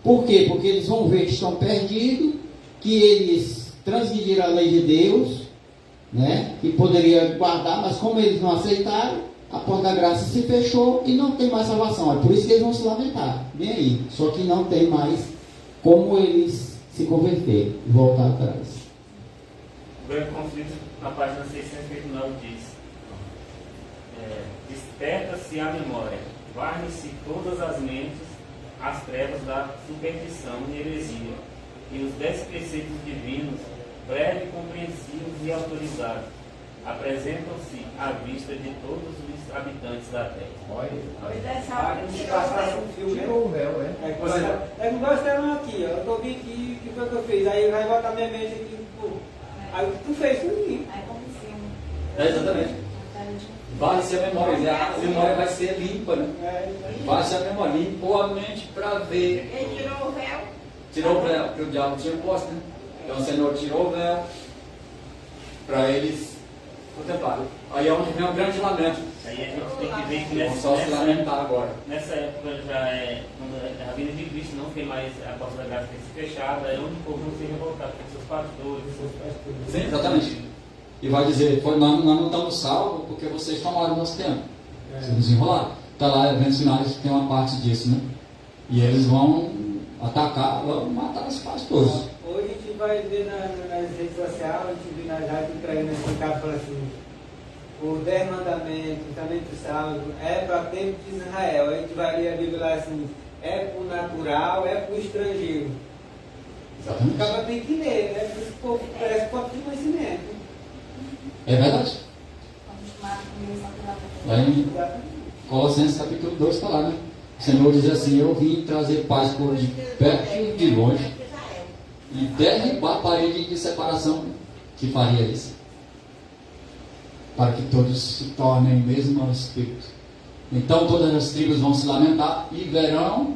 Por quê? Porque eles vão ver que estão perdidos, que eles transgrediram a lei de Deus, né? Que poderia guardar, mas como eles não aceitaram, a porta da graça se fechou e não tem mais salvação. É por isso que eles vão se lamentar. Bem aí. Só que não tem mais como eles se converter e voltar atrás. O grande conflito, na página 639, diz: desperta-se a memória, varre-se todas as mentes, as trevas da superstição e heresia, e os 10 preceitos divinos, breve, compreensivos e autorizados, apresentam-se à vista de todos os habitantes da terra. Pois essa hora Tirou o véu, É como nós temos aqui, ó. Eu estou vendo aqui, o que foi que eu fiz? Aí vai botar minha mente aqui. Pô. Aí tu fez tudo aqui. Aí como filme. Exatamente. Vai-se a memória, a memória vai ser limpa, né? Vai-se a memória, limpou a mente para ver. Ele tirou o véu. Tirou o véu, porque o diabo tinha posto, né? Então o Senhor tirou o véu para eles contemplarem. Aí é onde vem um grande lamento. Aí a gente tem que ver que Vão só se lamentar agora. Nessa época já quando a vinda de Cristo não tem mais a porta da graça tem se fechada, é onde o povo não se revoltar com seus pastores, Sim, exatamente. E vai dizer, nós não estamos salvos porque vocês tomaram o nosso tempo. Se desenrolar. Está lá, eventos finais, tem uma parte disso, né? E eles vão atacar, vão matar os pastores. Hoje a gente vai ver nas redes sociais, a gente vê nas rádios ucranianas assim, cara fala assim, os 10 mandamentos, também do sábado, é para tempo de Israel. A gente vai ler a Bíblia lá assim, é para o natural, é para o estrangeiro. Exatamente. O cara tem que ler, né? Por isso que o povo parece pouco de conhecimento. É verdade. Lá em Colossenses capítulo 2 está lá, né? O Senhor diz assim: eu vim trazer paz por de perto e de longe e derribar a parede de separação que faria isso, para que todos se tornem o mesmo espírito. Então todas as tribos vão se lamentar e verão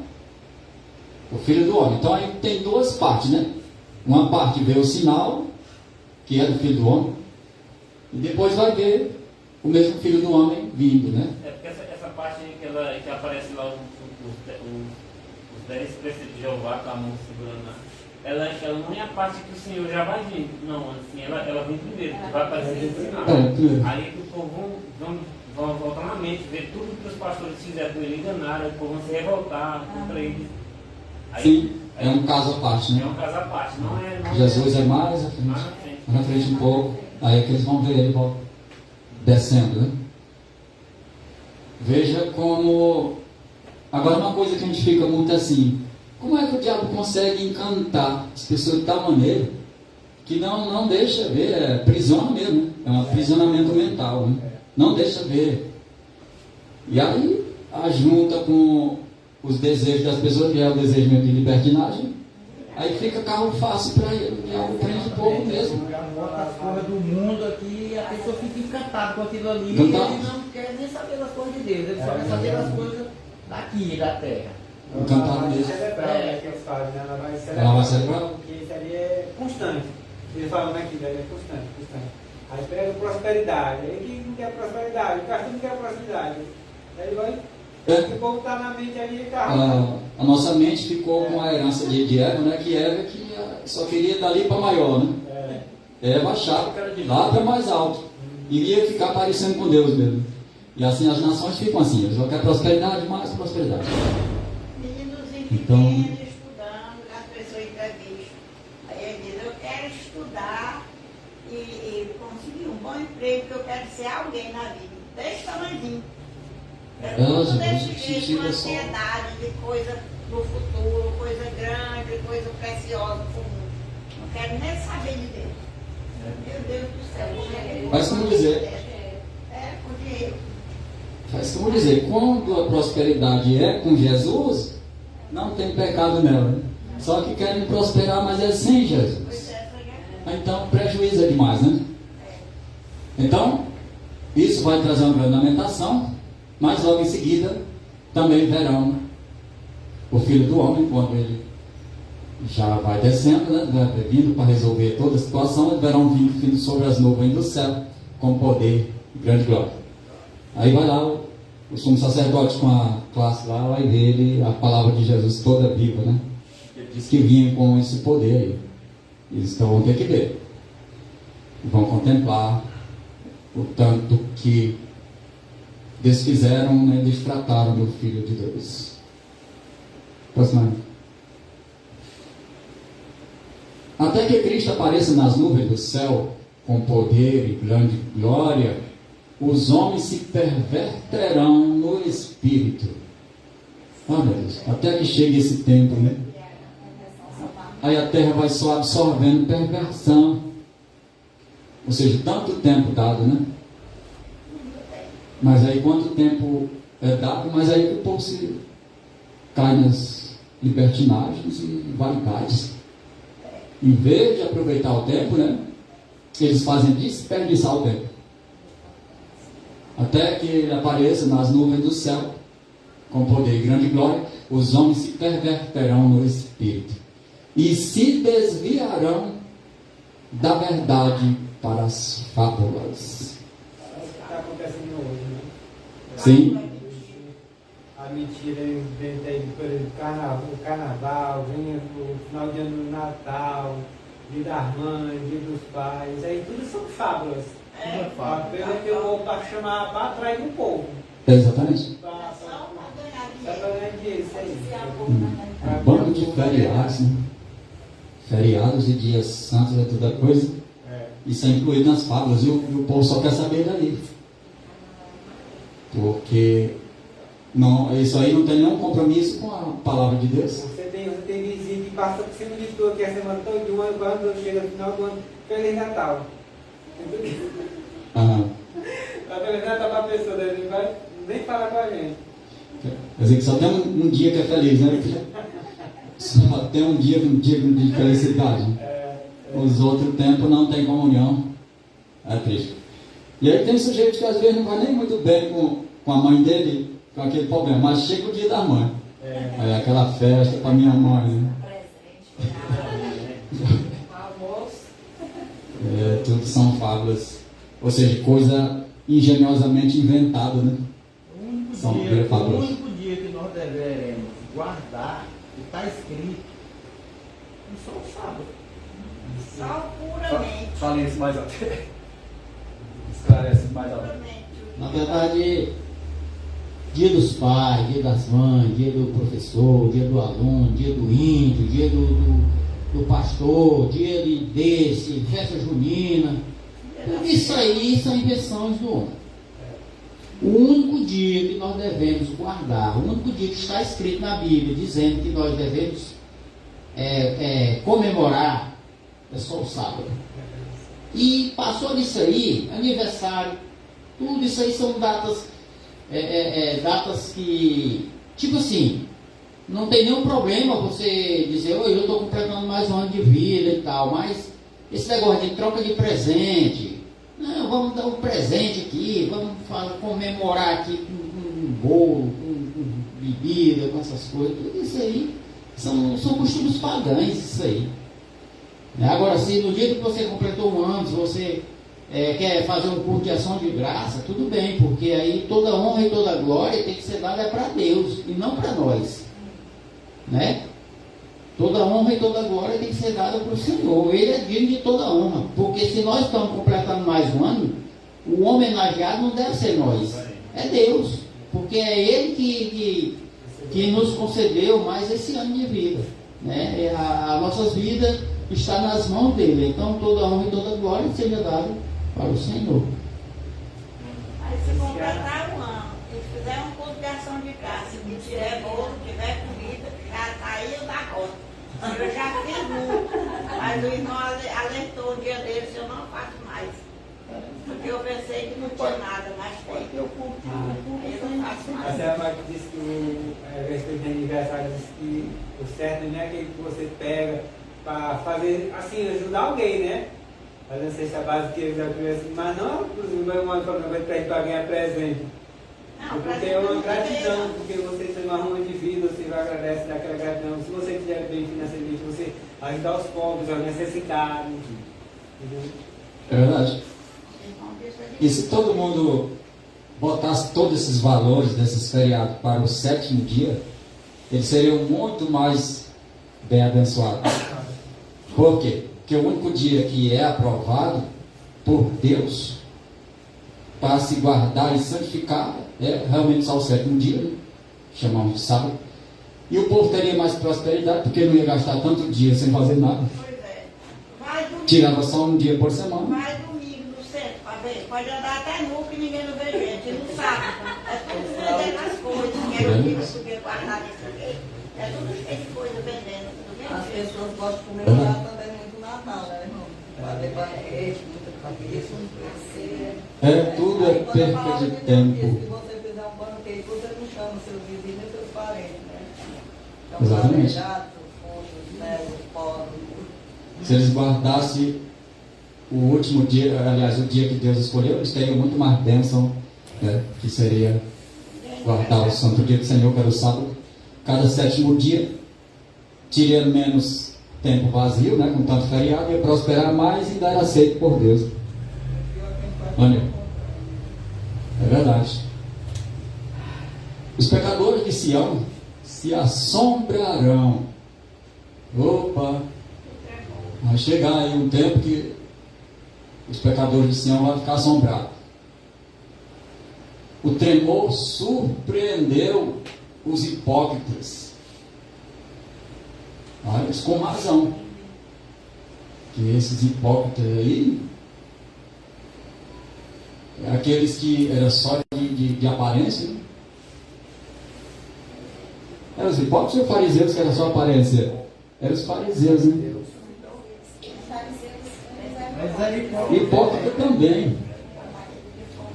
o Filho do Homem. Então aí tem duas partes, né? Uma parte vê o sinal, que é do Filho do Homem, e depois vai ver o mesmo Filho do Homem vindo, né? É porque essa parte que aparece lá, os 10 preceitos de Jeová com a mão segurando lá, ela não é a parte que o Senhor já vai vir, não, assim, ela vem primeiro, vai aparecer no final. Aí que o povo vão voltar na mente, ver tudo que os pastores fizeram com ele, enganaram, o povo vão se revoltar contra eles. Aí, sim, é um caso à parte, né? É um caso à parte, não é. Jesus é mais à frente, na frente um pouco, aí é que eles vão ver ele descendo, né? Veja como. Agora, uma coisa que a gente fica muito assim: como é que o diabo consegue encantar as pessoas de tal maneira que não deixa ver? É prisão mesmo, né? É um aprisionamento mental, né? Não deixa ver. E aí, ajunta com os desejos das pessoas, que é o desejo de libertinagem, aí fica carro fácil para ele, o diabo prende o povo mesmo. Bota as coisas do mundo aqui e a pessoa fica encantada com aquilo ali. Encantado. E ele não quer nem saber das coisas de Deus, ele só quer saber das coisas daqui, da terra. Encantado mesmo. Celebrar, né, que eles fazem, né? Ela vai celebrar. Ela vai celebrar? Porque isso ali é constante. Ele falando aqui, né? É constante. Aí pega prosperidade. Aí quem não quer prosperidade? O pastor não quer prosperidade. Aí vai. O povo está na mente ali, A nossa mente ficou com a herança de Eva, né? Que Eva só queria dali para maior, né? Eva achava que era de lá para mais alto. Iria ficar parecendo com Deus mesmo. E assim as nações ficam assim, eles vão querer prosperidade, mais prosperidade. Meninos Então, pequenos, estudando, as pessoas entrevistam. Aí ele diz, eu quero estudar e conseguir um bom emprego, porque eu quero ser alguém na vida. Desse tamanhozinho. Tudo desse jeito, uma ansiedade de coisa do futuro, coisa grande, coisa preciosa para o mundo. Não quero nem saber de Deus. Meu Deus do céu, como é que ele Mas como dizer? com dinheiro. Faz como dizer, quando a prosperidade é com Jesus, não tem pecado nela, né? Só que querem prosperar, mas é sem Jesus. Então, prejuízo é demais, né? Então, isso vai trazer uma grande lamentação, mas logo em seguida, também verão o Filho do Homem, quando ele já vai descendo, né? Vindo para resolver toda a situação, verão vindo sobre as nuvens do céu, com poder e grande glória. Aí vai lá o sumo sacerdote com a classe lá, vai ver ele, a palavra de Jesus toda viva, né? Ele diz que vinha com esse poder aí. Eles vão ter que ver. Vão contemplar o tanto que desfizeram, né, destrataram do Filho de Deus. Próximo. Até que Cristo apareça nas nuvens do céu, com poder e grande glória, os homens se perverterão no espírito. Ah, meu Deus, até que chegue esse tempo, né? Aí a terra vai só absorvendo perversão. Ou seja, tanto tempo dado, né? Mas aí quanto tempo é dado, mas aí que o povo se cai nas libertinagens e vaidades. Em vez de aproveitar o tempo, né? Eles fazem desperdiçar o tempo. Até que ele apareça nas nuvens do céu, com poder e grande glória, os homens se perverterão no espírito e se desviarão da verdade para as fábulas. É o que está acontecendo hoje, né? Sim. A mentira vem aí do carnaval, vem o final de ano do Natal, dia das mães, dia dos pais, aí tudo são fábulas. Pelo que o povo está chamando para atrair o povo. Exatamente. Só para ganhar dinheiro, isso aí. Um bando de feriados, né? Feriados e dias santos é toda coisa. Isso é incluído nas fábulas e o povo só quer saber daí. Porque isso aí não tem nenhum compromisso com a palavra de Deus. Você tem vizinho que passa por cima de tudo, que a semana toda, de um ano, quando chega no final do ano, Feliz Natal. Feliz Natal para a pessoa, ele não vai nem falar com a gente. Quer dizer que só tem um dia que é feliz, né? Só tem um dia de felicidade. Os outros tempos não tem comunhão. É triste. E aí tem sujeito que às vezes não vai nem muito bem com a mãe dele, com aquele problema, mas chega o dia da mãe. Aí aquela festa para minha mãe, né? Tudo são fábulas. Ou seja, coisa engenhosamente inventada, né? O único dia que nós deveremos guardar, que está escrito, é só o sábado. Só puramente. Fale isso mais alto. Esclarece mais alto. Na verdade, dia dos pais, dia das mães, dia do professor, dia do aluno, dia do índio, dia do pastor, dia desse, festa junina, tudo isso aí são invenções do homem. O único dia que nós devemos guardar, o único dia que está escrito na Bíblia, dizendo que nós devemos comemorar, é só o sábado. E passou disso aí, aniversário, tudo isso aí são datas, datas que, tipo assim, não tem nenhum problema você dizer, oi, eu estou completando mais um ano de vida e tal, mas esse negócio de troca de presente, não, vamos dar um presente aqui, vamos comemorar aqui com um bolo, com bebida, com essas coisas, tudo isso aí são costumes pagãos, isso aí. Agora, se no dia que você completou um ano, se você quer fazer um culto de ação de graça, tudo bem, porque aí toda honra e toda glória tem que ser dada para Deus e não para nós, né? Toda honra e toda glória tem que ser dada para o Senhor. Ele é digno de toda honra, porque se nós estamos completando mais um ano, o homenageado não deve ser nós, é Deus, porque é Ele que nos concedeu mais esse ano de vida, né? A nossas vidas está nas mãos dele, então toda honra e toda glória seja dada para o Senhor. Aí se completar um ano e fizer um culto de ação de graça, se tiver bolo, tiver comida, já saiu da rota. Eu já fiz muito, mas o irmão alertou um dia dele, eu não faço mais. Porque eu pensei que não tinha nada, mas tem. Eu não faço mais. A senhora Marta disse que o respeito de aniversário diz que o certo não é aquele que você pega para fazer, assim, ajudar alguém, né? Fazer uma cesta básica que eles já tivessem, mas não, inclusive, uma forma para ganhar presente. Não, porque é uma gratidão, porque você tem uma ruma de vida, você vai agradecer daquela gratidão. Se você estiver bem financeiramente, você ajudar os pobres, aos necessitados. É verdade. E se todo mundo botasse todos esses valores desses feriados para o 7º dia, eles seriam muito mais bem abençoados. Por quê? Porque o único dia que é aprovado por Deus para se guardar e santificar é realmente só o 7º dia, né? Chamamos de sábado. E o povo teria mais prosperidade, porque não ia gastar tanto dia sem fazer nada. Pois é. Vai domingo. Tirava só um dia por semana. Vai domingo no centro para ver. Pode andar até nu que ninguém não vê gente. Não sabe. É tudo vendendo as coisas. Que eu digo que eu guardar isso aqui. É tudo cheio de coisa vendendo. As pessoas gostam de comemorar também muito Natal, né, irmão? Fazer banquete, muita cabeça, Tudo é perca de tempo. Se você fizer um banquete, você não chama seus vizinhos e seus parentes, né? Então, exatamente. Os pobres. Se eles guardassem o último dia, aliás, o dia que Deus escolheu, eles teriam muito mais bênção, né? Que seria guardar o santo dia do Senhor, que era o sábado. Cada 7º dia, teria menos tempo vazio, né? Com tanto feriado, ia prosperar mais e dar aceito por Deus. Olha, é verdade. Os pecadores de Sião se assombrarão. Opa! Vai chegar aí um tempo que os pecadores de Sião vão ficar assombrados. o tremor surpreendeu os hipócritas. Mas com razão. Que esses hipócritas aí, aqueles que era só de aparência, né? Eram os hipócritas ou os fariseus que era só aparência? Eram os fariseus, né? Hipócrita também.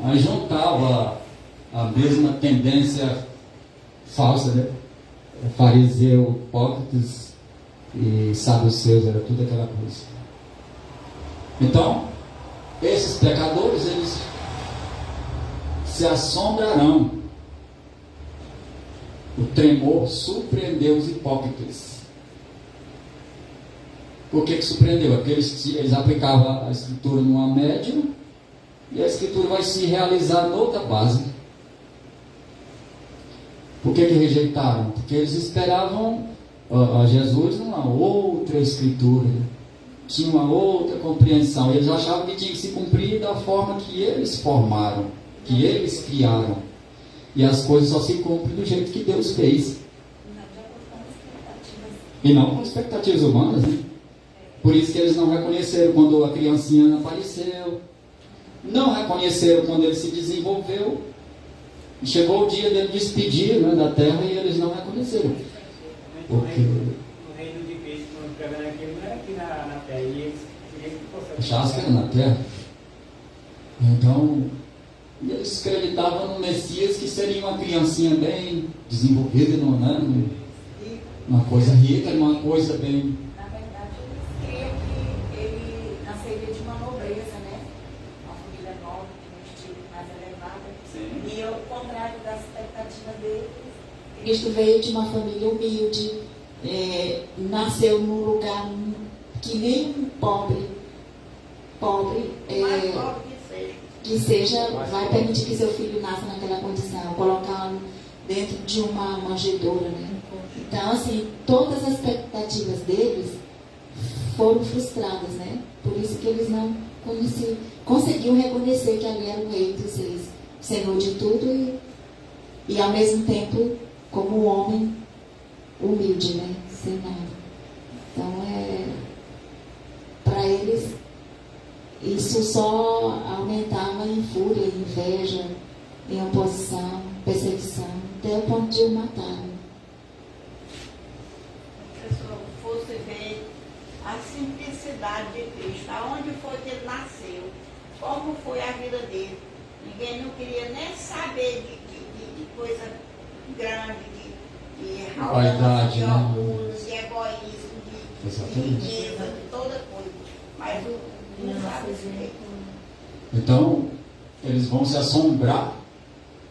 Aí juntava a mesma tendência falsa, né? Fariseu, hipócritas e saduceus, era tudo aquela coisa. Então, esses pecadores, eles se assombrarão. O tremor surpreendeu os hipócritas. Por que surpreendeu? Porque eles aplicavam a escritura numa média e a escritura vai se realizar noutra base. Por que rejeitaram? Porque eles esperavam a Jesus numa outra escritura, tinha uma outra compreensão. Eles achavam que tinha que se cumprir da forma que eles formaram, que eles criaram. E as coisas só se cumprem do jeito que Deus fez. E não com expectativas humanas, né? Por isso que eles não reconheceram quando a criancinha apareceu. Não reconheceram quando ele se desenvolveu. E chegou o dia dele despedir, né, da terra e eles não reconheceram. Porque o reino de Cristo, quando pregando aquilo, não era aqui na terra. E eles queriam que fosse achavam que era na terra. Então, eles acreditavam no Messias, que seria uma criancinha bem desenvolvida, não, né? Uma coisa rica, uma coisa bem... Na verdade, eles criam que ele nasceria de uma nobreza, né? Uma família nobre, de um estilo mais elevado. Sim. E ao contrário das expectativas deles, Cristo veio de uma família humilde, nasceu num lugar que nem um pobre mais pobre que seja, vai permitir que seu filho nasça naquela condição, colocá-lo dentro de uma manjedoura, né? Então, assim, todas as expectativas deles foram frustradas, né? Por isso que eles não conseguiam reconhecer que ali era o Rei dos Reis, Senhor de tudo e ao mesmo tempo como um homem humilde, né? Sem nada. Então, para eles, isso só aumentava em fúria, em inveja, em oposição, perseguição, até o ponto de o matar. Se fosse ver a simplicidade de Cristo, aonde foi que ele nasceu, como foi a vida dele. Ninguém não queria nem saber de coisa grande, de vaidade, de né? orgulho, de egoísmo, de riqueza, de toda coisa. Mas não sabe direito. Então, eles vão se assombrar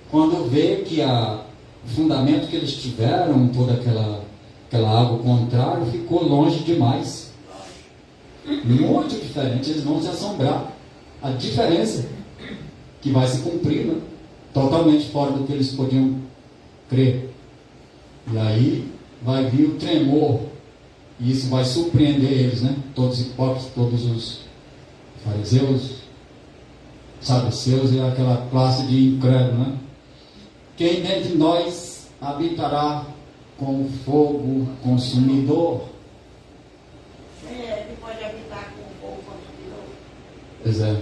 quando vê que o fundamento que eles tiveram, toda aquela água contrária, ficou longe demais. Muito diferente, eles vão se assombrar. A diferença que vai se cumprir, né? Totalmente fora do que eles podiam crer. E aí vai vir o tremor, e isso vai surpreender eles, né? Todos os hipócritas, todos os fariseus, saduceus e aquela classe de incrédulo, né? Quem dentre nós habitará com o fogo consumidor? Que pode habitar com o fogo consumidor. Pois é.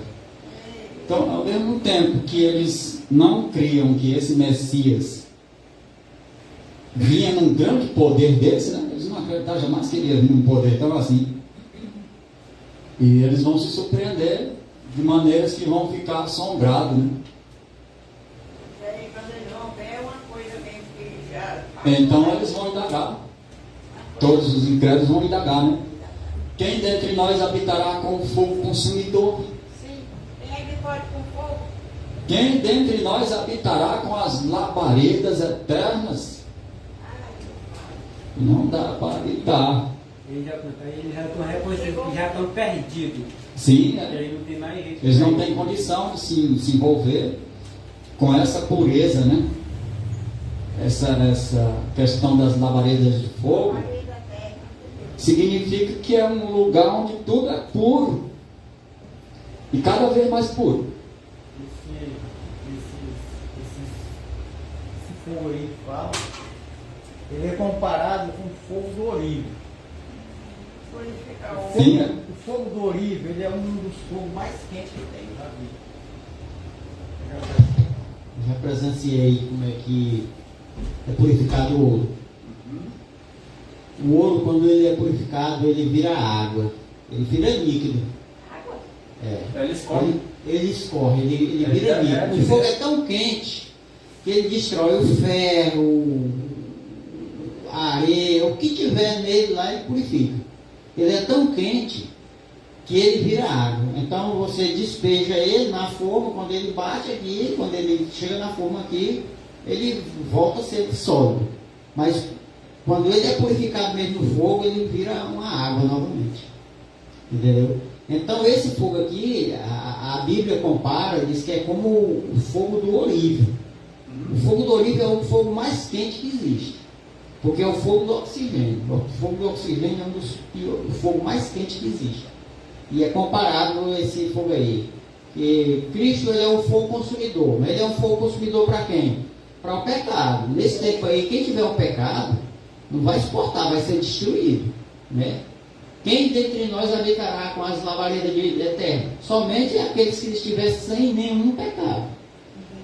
Então, ao mesmo tempo que eles não criam que esse Messias vinha num grande poder desse, né? Eles não acreditavam jamais que ele ia vir num poder tão assim. E eles vão se surpreender de maneiras que vão ficar assombrados, né? Quando eles vão ver, é uma coisa mesmo que já... Então eles vão indagar. Todos os incrédulos vão indagar, né? Quem dentre nós habitará com o fogo consumidor? Sim, quem é que pode com fogo? Quem dentre nós habitará com as labaredas eternas? Não dá para habitar. Eles já estão reconhecendo, já estão perdidos. Sim, E aí não tem mais jeito. eles não têm condição de se envolver com essa pureza, né? Essa questão das labaredas de fogo significa que é um lugar onde tudo é puro e cada vez mais puro. Esses fogo aí que fala, ele é comparado com o fogo do orivo. O fogo do orivo, ele é um dos fogos mais quentes que tem na vida. Já presenciei como é que é purificado o ouro. O ouro, quando ele é purificado, ele vira água. Ele vira líquido. Ele escorre. Ele escorre, ele vira líquido. O fogo é tão quente que ele destrói o ferro, a areia, o que tiver nele lá, ele purifica. Ele é tão quente que ele vira água. Então você despeja ele na forma, quando ele bate aqui, quando ele chega na forma aqui, ele volta a ser sólido. Mas quando ele é purificado mesmo no fogo, ele vira uma água novamente. Entendeu? Então esse fogo aqui, a Bíblia compara, diz que é como o fogo do orivo. O fogo do orivo é o fogo mais quente que existe. Porque é o fogo do oxigênio. O fogo do oxigênio é o fogo mais quente que existe. E é comparado a esse fogo aí. Que Cristo, ele é um fogo consumidor. Mas ele é um fogo consumidor para quem? Para o pecado. Nesse tempo aí, quem tiver um pecado, não vai exportar, vai ser destruído. Né? Quem dentre nós habitará com as lavaredas de eterno? Somente aqueles que estiverem sem nenhum pecado.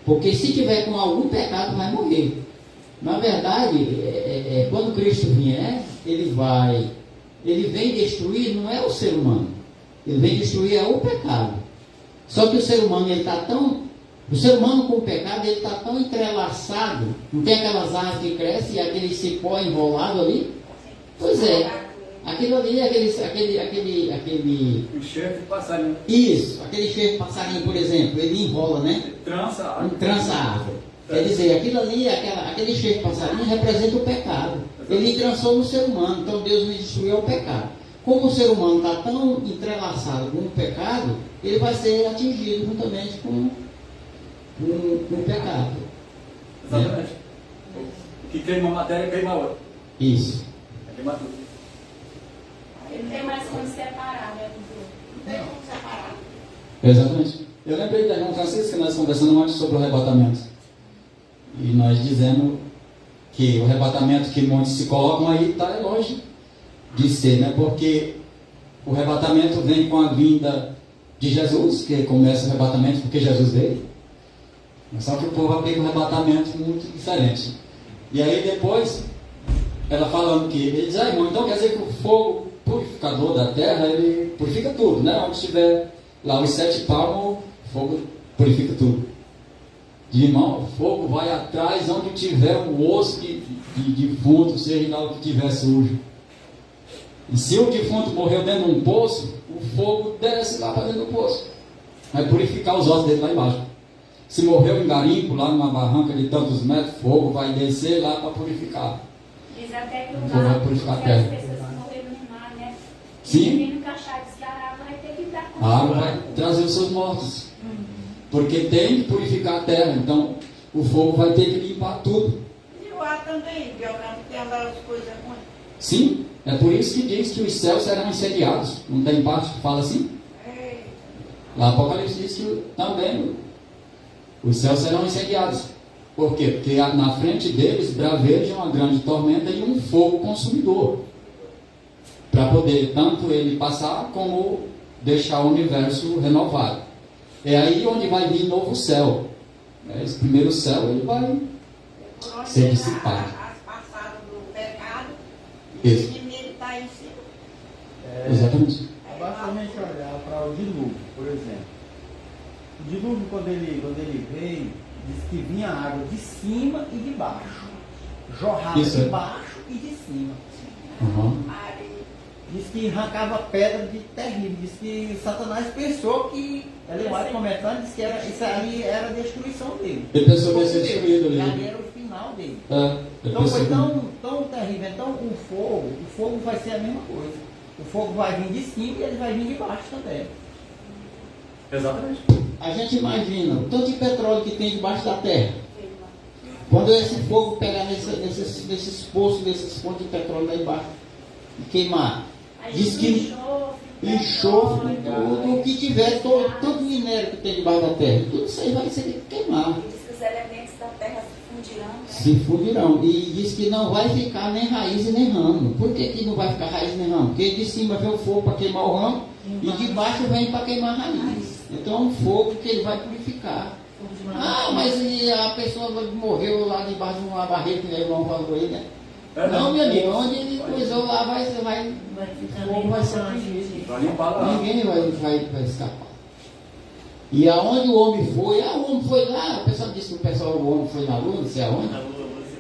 Porque se tiver com algum pecado, vai morrer. Na verdade, quando Cristo vier, ele vem destruir, não é o ser humano. Ele vem destruir o pecado. Só que o ser humano, o ser humano com o pecado, ele está tão entrelaçado. Não tem aquelas árvores que crescem e aquele cipó enrolado ali? Pois é. Aquilo ali, aquele enxerto de passarinho. Isso, aquele enxerto de passarinho, por exemplo, ele enrola, né? Trança a árvore. Trança a árvore. Quer dizer, aquilo ali, aquele enxerto de passarinho representa o pecado. Ele entrançou no ser humano, então Deus me destruiu o pecado. Como o ser humano está tão entrelaçado com o pecado, ele vai ser atingido juntamente com o pecado. Exatamente. O que queima matéria, queima outra. Isso. Queima tudo. Ele tem mais como separar, né? Não tem como separar. Exatamente. Eu lembrei da irmã Francisca, nós conversando antes sobre o arrebatamento. E nós dizendo que o arrebatamento que muitos se colocam aí está longe de ser, né? Porque o arrebatamento vem com a vinda de Jesus, que começa o arrebatamento porque Jesus veio. Só que o povo aplica um arrebatamento muito diferente. E aí depois, ela falando que, ele diz, irmão, então quer dizer que o fogo purificador da terra, ele purifica tudo, né? Onde estiver lá os 7 palmos, o fogo purifica tudo. Irmão, o fogo vai atrás onde tiver um osso de defunto, seja lá o que tiver sujo. E se o defunto morreu dentro de um poço, o fogo desce lá para dentro do poço. Vai purificar os ossos dele lá embaixo. Se morreu em garimpo, lá numa barranca de tantos metros, o fogo vai descer lá para purificar. Diz até que o fogo vai purificar a terra. as pessoas que morreram no mar, né? Sim. E no caixão diz que a água vai ter que dar conta. A água vai trazer os seus mortos. Porque tem que purificar a terra. Então, o fogo vai ter que limpar tudo. E o ar também, jogando aquelas coisas ruins. Sim, é por isso que diz que os céus serão incendiados. Não tem parte que fala assim? Lá Apocalipse diz que também os céus serão incendiados. Por quê? Porque na frente deles braveja uma grande tormenta e um fogo consumidor. Para poder tanto ele passar como deixar o universo renovado. É aí onde vai vir novo céu. Esse primeiro céu ele vai ser dissipado. As passadas do pecado. Isso. E o inimigo está em cima. Exatamente. Basta a gente olhar para o dilúvio, por exemplo. O dilúvio, quando ele veio, diz que vinha água de cima e de baixo. Jorrava Isso, de é. baixo e de cima. Uhum. Diz que arrancava pedra de terrível. Diz que Satanás pensou que, ela vai comentando, diz que isso ali era a destruição dele. Ele pensou que ia ser destruído ali. E ali era o final dele. Ele Então foi pensou tão terrível. Então o fogo vai ser a mesma coisa. O fogo vai vir de cima e ele vai vir de baixo também. Exatamente. A gente imagina o tanto de petróleo que tem debaixo da terra. Quando esse fogo pegar nesses poços, desses fontes de petróleo lá embaixo e queimar, diz que enxofre, tudo o que tiver, tanto minério que tem debaixo da terra, tudo isso aí vai ser queimado. Diz que os elementos da terra se fundiram fundirão, né? Se fundirão. E diz que não vai ficar nem raiz e nem ramo. Por que não vai ficar raiz nem ramo? Porque de cima vem o fogo para queimar o ramo e de baixo vem para queimar a raiz. Então é um fogo que ele vai purificar. Ah, mas e a pessoa morreu lá debaixo de uma barreira que o irmão falou aí, né? Não, meu amigo, onde ele coisou lá vai ser atingido. Ninguém vai escapar. E aonde o homem foi, o homem foi lá, o pessoal disse que o homem foi na lua, não sei aonde.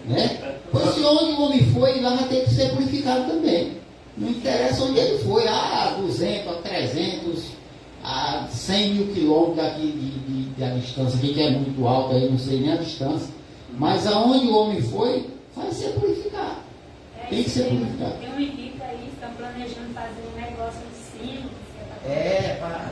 Né? Pois se onde o homem foi, lá vai ter que ser purificado também. Não interessa onde ele foi, a 200, a 300, a 100 mil quilômetros daqui da distância, aqui que é muito alta, aí não sei nem a distância. Mas aonde o homem foi, vai ser purificado. Tem que ser purificado. Tem um equipe aí, estão planejando fazer um negócio em cima.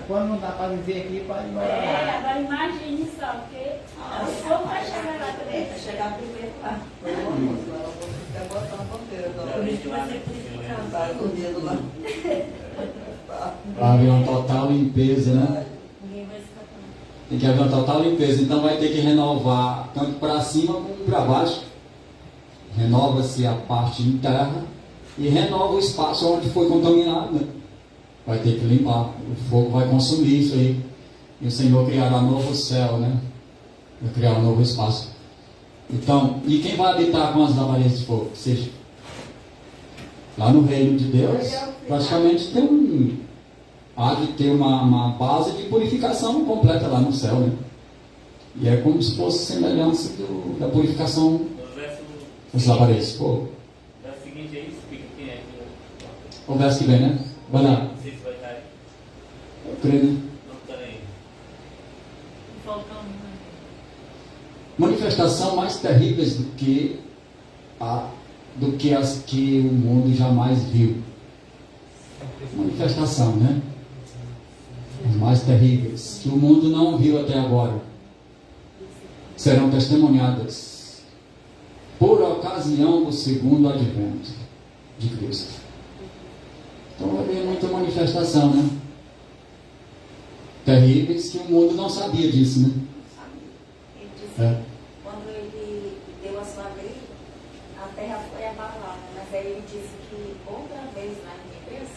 Quando não dá para viver aqui, pode morar lá. Agora imagine só, porque o fogo vai chegar lá também. Vai chegar primeiro lá. Vai botar uma ponteira. Por isso que vai ser purificado. Vai com o dedo lá. Vai haver uma total limpeza, né? Ninguém vai escapar. Tem que haver uma total limpeza. Então vai ter que renovar tanto para cima como para baixo. Renova-se a parte interna e renova o espaço onde foi contaminado, né? Vai ter que limpar. O fogo vai consumir isso aí. E o Senhor criará um novo céu, né? Vai criar um novo espaço. Então, e quem vai habitar com as labaredas de fogo? Seja, lá no reino de Deus, praticamente há de ter uma base de purificação completa lá no céu, né? E é como se fosse semelhança da purificação dos labaredas de fogo. É o seguinte, aí explica quem é aqui. O verso que vem, né? Vai lá. Não sei se vai estar aí. Eu creio, né? Não está aí. Faltando. Manifestação mais terríveis do que as que o mundo jamais viu. Manifestação, né? As mais terríveis que o mundo não viu até agora serão testemunhadas por ocasião do segundo advento de Cristo. Então vai haver muita manifestação, né? Terríveis que o mundo não sabia disso, né? Ele disse, quando ele deu a sua lei, a terra foi abalada. Mas aí ele disse que outra vez lá em Hebreus,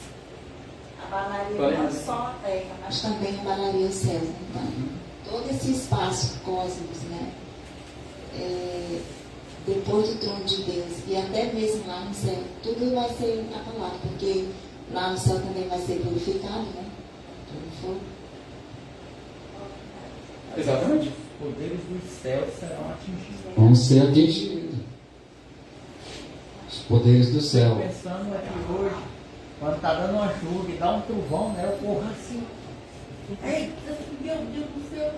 abalaria não só a terra, Mas também abalaria os céus. Então, todo esse espaço cósmos, né? Depois do trono de Deus e até mesmo lá no céu, tudo vai ser abalado, porque lá no céu também vai ser purificado, né? Pelo fogo. Exatamente. Os poderes dos céus serão atingidos. Vão ser atingidos. Os poderes do céu. Pensando aqui hoje, quando está dando uma chuva e dá um trovão, né? O povo assim. Eita, meu Deus do céu.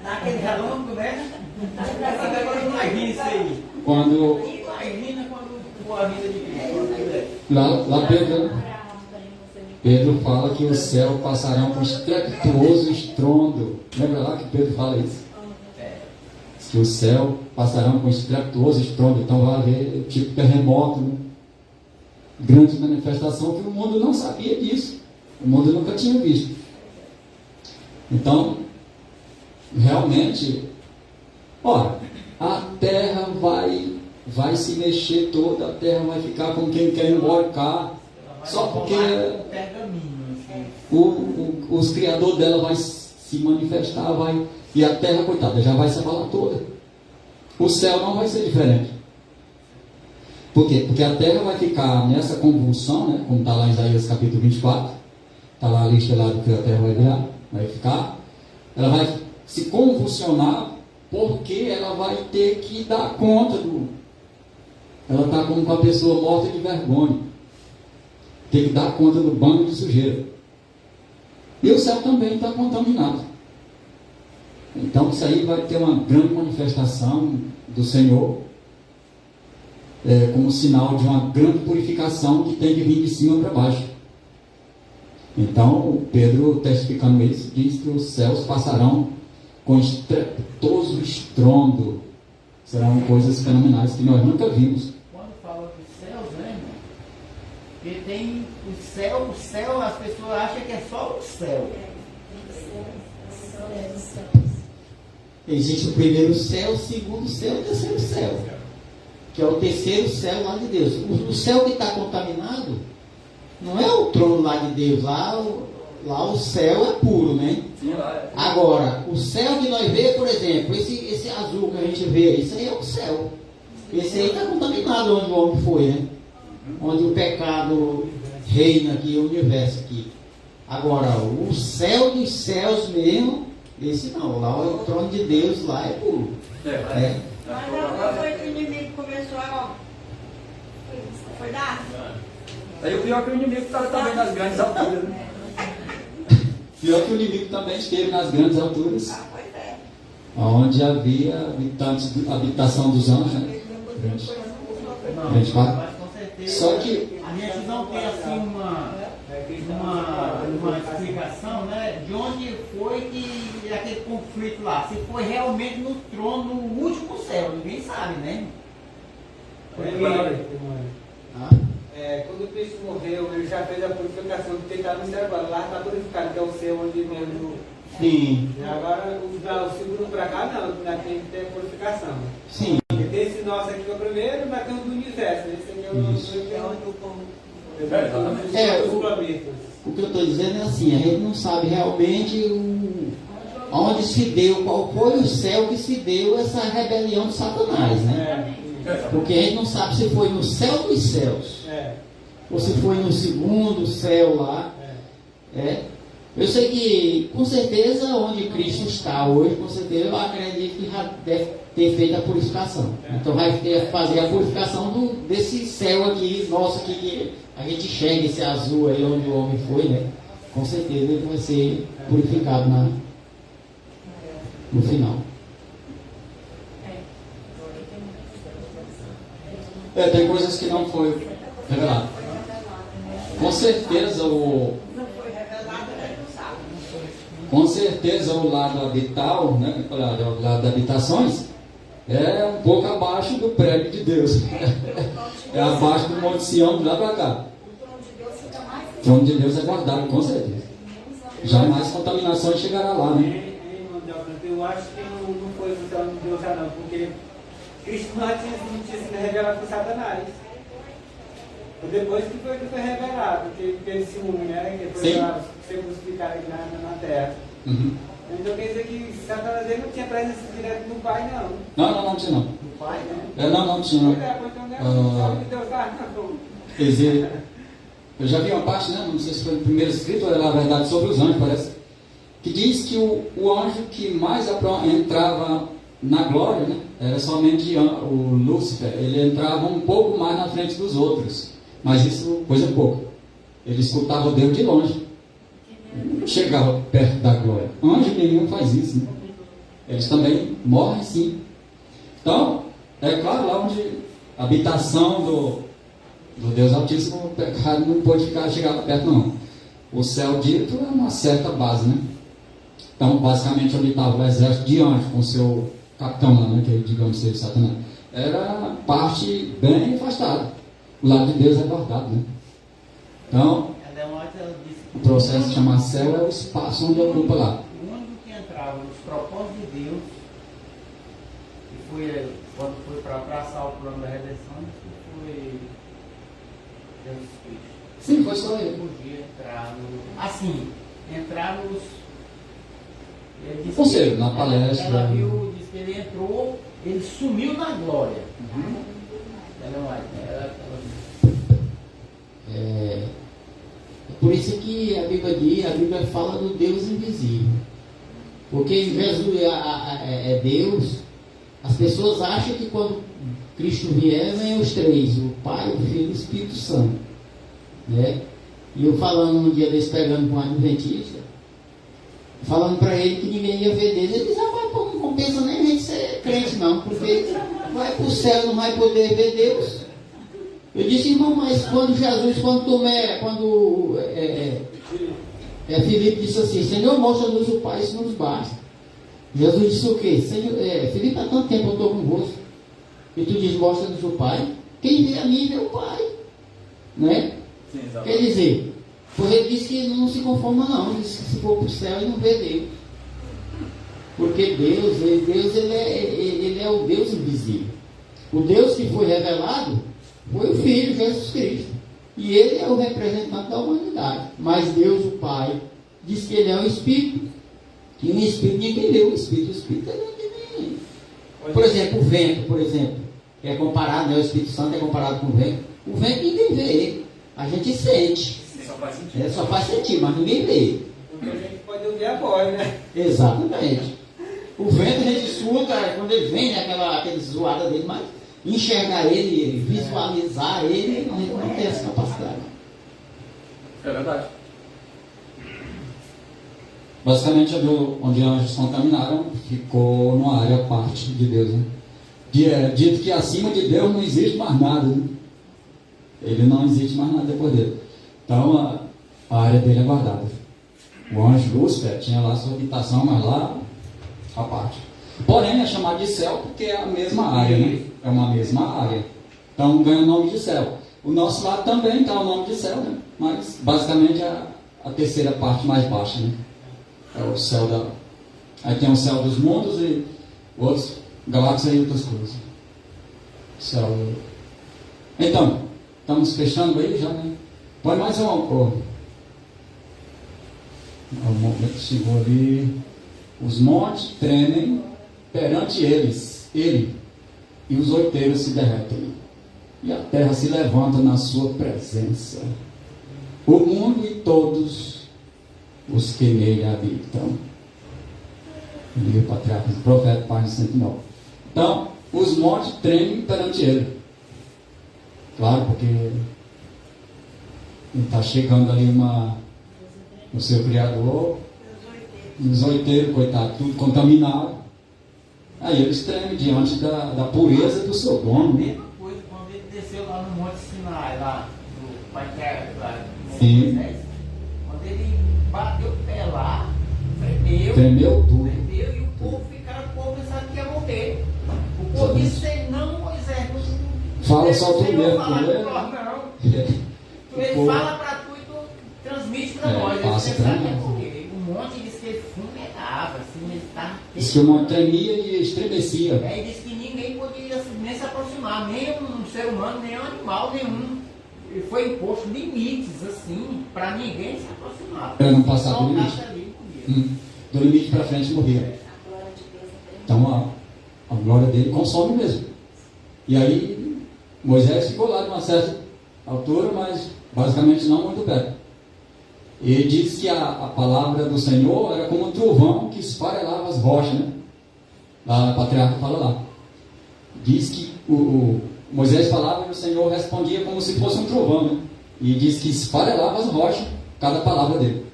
Naquele relâmpago, né? Agora imagina isso aí. Imagina quando a vida de Cristo. Lá Pedro fala que o céu passará com estrepitoso estrondo. Lembra lá que Pedro fala isso? Que o céu passará com estrepitoso estrondo. Então vai haver tipo terremoto, né? Grande manifestação que o mundo não sabia disso. O mundo nunca tinha visto. Então, realmente, olha, a terra vai se mexer toda, a terra vai ficar com quem quer embarcar, só porque os criadores dela vai se manifestar, e a terra, coitada, já vai se abalar toda. O céu não vai ser diferente. Por quê? Porque a terra vai ficar nessa convulsão, né? Como está lá em Isaías capítulo 24, está lá a lista lá do que a terra vai ficar, ela vai se convulsionar, porque ela vai ter que dar conta ela está como uma pessoa morta de vergonha, tem que dar conta do banho de sujeira, e o céu também está contaminado. Então isso aí vai ter uma grande manifestação do Senhor, como sinal de uma grande purificação que tem que vir de cima para baixo. Então Pedro, testificando isso, diz que os céus passarão com estrepitoso estrondo. Serão coisas fenomenais que nós nunca vimos. Quando fala dos céus, né, irmão? Porque tem o céu, as pessoas acham que é só o céu. Existe o primeiro céu, o segundo céu e o terceiro céu, que é o terceiro céu lá de Deus. O céu que está contaminado não é o trono lá de Deus, lá o céu é puro, né? Agora, o céu que nós vemos, por exemplo, esse azul que a gente vê, isso aí é o céu. Esse aí está contaminado onde o homem foi, né? Onde o pecado reina aqui, o universo aqui. Agora, o céu dos céus mesmo, esse não, lá o trono de Deus lá é puro. Mas não foi que o inimigo começou a... Foi dar? Aí o pior é que o inimigo estava também nas grandes alturas, né? Pior que o inimigo também esteve nas grandes alturas. Ah, pois é. Onde havia habitação dos anjos, né? Grande parte. Mas com certeza Só que a gente não tem assim uma explicação, né, de onde foi que aquele conflito lá, se foi realmente no trono, no último céu, ninguém sabe, né? Quando Cristo morreu, ele já fez a purificação de tentar no céu agora. Lá está purificado, que é o céu onde mesmo. Sim. E agora o segundo para cá não, ainda tem que ter purificação. Sim. E desse nosso aqui que é o primeiro, mas tem o do universo. Esse aqui é o nosso que é onde o povo. O que eu estou dizendo é assim, a gente não sabe realmente onde se deu, qual foi o céu que se deu essa rebelião de Satanás, né? Porque a gente não sabe se foi no céu dos céus, ou se foi no segundo céu lá. Eu sei que, com certeza, onde Cristo está hoje, com certeza, eu acredito que já deve ter feito a purificação. Então vai fazer a purificação desse céu aqui, nosso aqui, que a gente enxerga esse azul aí onde o homem foi, né? Com certeza ele vai ser purificado no final. Tem coisas que não foi revelado. Com certeza Não foi revelado, a gente não sabe. Com certeza o lado habital, né, o lado de habitações, é um pouco abaixo do prédio de Deus. É abaixo do Monte Sião, de lá para cá. O trono de Deus é guardado, com certeza. Jamais contaminação chegará lá, né? Eu acho que não foi o trono de Deus já não, porque Cristo não tinha sido revelado por Satanás. Depois que foi revelado, que teve ciúme, né? Que foi ser crucificado aqui na terra. Uhum. Então quer dizer que Satanás ele não tinha presença direta do Pai, não. Não tinha não. Do Pai, né? Não tinha não. Quer dizer, eu já vi uma parte, né? Não sei se foi no primeiro escrito ou era a verdade sobre os anjos, parece. Que diz que o anjo que mais entrava na glória, né? Era somente o Lúcifer. Ele entrava um pouco mais na frente dos outros. Mas isso, coisa pouca. Ele escutava Deus de longe. Não chegava perto da glória. Anjo nenhum faz isso, né? Eles também morrem sim. Então, é claro, lá onde a habitação do Deus Altíssimo, o pecado não pode chegar perto, não. O céu dito é uma certa base, né? Então, basicamente, onde estava o exército de anjos, com o seu capitão lá, né? Que digamos ser Satanás. Era parte bem afastada. O lado de Deus é guardado, né? Então, o processo de chamar céu é o espaço onde ocupa lá. O único que entrava nos propósitos de Deus, e foi quando foi para abraçar o plano da redenção, foi Jesus Cristo. Sim, foi só ele. Podia entrar nos. Ou seja, na palestra. Ela viu, disse que ele entrou, ele sumiu na glória. É por isso que a Bíblia fala do Deus invisível. Porque Jesus é Deus. As pessoas acham que quando Cristo vier, vem os três: o Pai, o Filho e o Espírito Santo, né? E eu falando um dia desse, pegando com um adventista, falando para ele que ninguém ia ver Deus, ele disse: não compensa nem a gente ser crente não, porque vai para o céu, não vai poder ver Deus. Eu disse: irmão, mas quando Filipe disse assim: Senhor, mostra-nos o Pai, isso nos basta. Jesus disse o quê? Filipe, há tanto tempo eu estou convosco, e tu diz: mostra-nos o Pai. Quem vê a mim vê o Pai, né? Sim, quer dizer, porque ele disse que não se conforma não, ele disse que se for para o céu e não vê Deus. Porque Deus ele é o Deus invisível. O Deus que foi revelado foi o Filho, Jesus Cristo. E ele é o representante da humanidade. Mas Deus, o Pai, diz que ele é o Espírito. E o Espírito, ninguém vê o Espírito. O Espírito é ninguém. Por exemplo, o vento, por exemplo, é comparado, né, o Espírito Santo é comparado com o vento. O vento ninguém vê ele. A gente sente. Só faz sentir, mas ninguém vê. Porque a gente pode ouvir a voz, né? Exatamente. O vento a gente escuta quando ele vem, né, aquele zoada dele, mas enxergar ele, visualizar ele, a gente não tem essa capacidade. É verdade. Basicamente, onde anjos contaminaram, ficou numa área à parte de Deus. Né? Dito que acima de Deus não existe mais nada. Né? Ele não existe mais nada depois dele. Então, a área dele é guardada. O anjo Lúcifer tinha lá sua habitação, mas lá, à parte. Porém, é chamado de céu porque é a mesma área, né? É uma mesma área. Então, ganha o nome de céu. O nosso lado também está o nome de céu, né? Mas, basicamente, é a terceira parte mais baixa, né? É o céu da... Aí tem o céu dos mundos e outros galáxias e outras coisas. Céu... Então, estamos fechando aí já, né? Põe mais uma cor. O momento chegou ali. Os montes tremem perante ele, e os outeiros se derretem, e a terra se levanta na sua presença. O mundo e todos os que nele habitam. Livro Patriarcas do Profeta, página 109. Então, os montes tremem perante ele. Claro, porque ele está chegando ali o seu Criador, os oiteiros, coitado, tudo contaminado. Aí eles tremem diante da pureza do seu dono. Mesma coisa quando ele desceu lá no Monte Sinai, lá no Patriarca, lá no Sim. quando ele bateu o pé lá, Tremeu tudo. Tremeu, e o povo pensando que ia morrer. O povo disse: não, Moisés, não. Fala só tu mesmo, Ele fala para tu e tu transmite para nós. Passa Eles pra pensaram que ia nós. morrer. O monte disse que ele fumegava, assim, ele estava. Diz que o monte tremia e estremecia. Ele disse que ninguém podia nem se aproximar, nem um ser humano, nem um animal nenhum. E foi imposto limites, assim, para ninguém se aproximar. Para não passar do limite. Ali, morria. Do limite para frente morria. Então a glória dele consome mesmo. E aí Moisés ficou lá de uma certa altura, mas basicamente não muito perto. E ele diz que a palavra do Senhor era como um trovão que esfarelava as rochas, né? Lá a patriarca fala lá. Diz que o Moisés falava e o Senhor respondia como se fosse um trovão, né? E diz que esfarelava as rochas, cada palavra dele.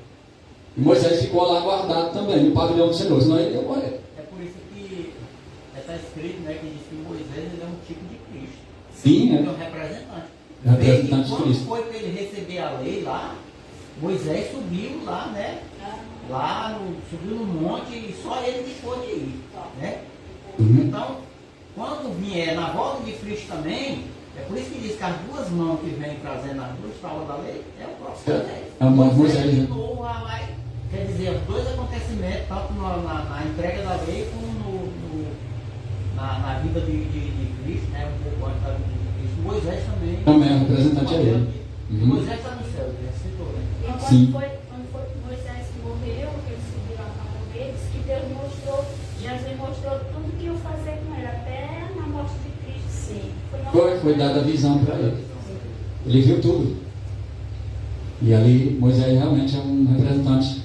E Moisés ficou lá guardado também, no pavilhão do Senhor, senão ele ia morrer. É por isso que está escrito, né, que diz que Moisés ele é um tipo de Cristo. Sim, Ele é um representante. Representante de Quando Cristo. foi para ele receber a lei lá, Moisés subiu lá, né? Subiu no monte e só ele que pôde ir, né? Uhum. Então, quando vier na volta de Cristo também, é por isso que diz que as duas mãos que vêm trazendo as duas palavras da lei é o próprio Moisés. É a mão de Moisés, de né? novo lá vai, quer dizer, os dois acontecimentos, tanto na entrega da lei como na vida de Cristo, né? Um pouco antes da vida de Cristo. Moisés também. Também é um representante a ele. Uhum. Moisés está no céu, né? Citou, né? E Sim. quando foi Moisés que morreu, que ele subiu lá para morrer, diz que Deus mostrou, Jesus mostrou tudo que ia fazer com ele, até na morte de Cristo. Sim. Foi dada a visão para ele. Ele viu tudo. E ali Moisés realmente é um representante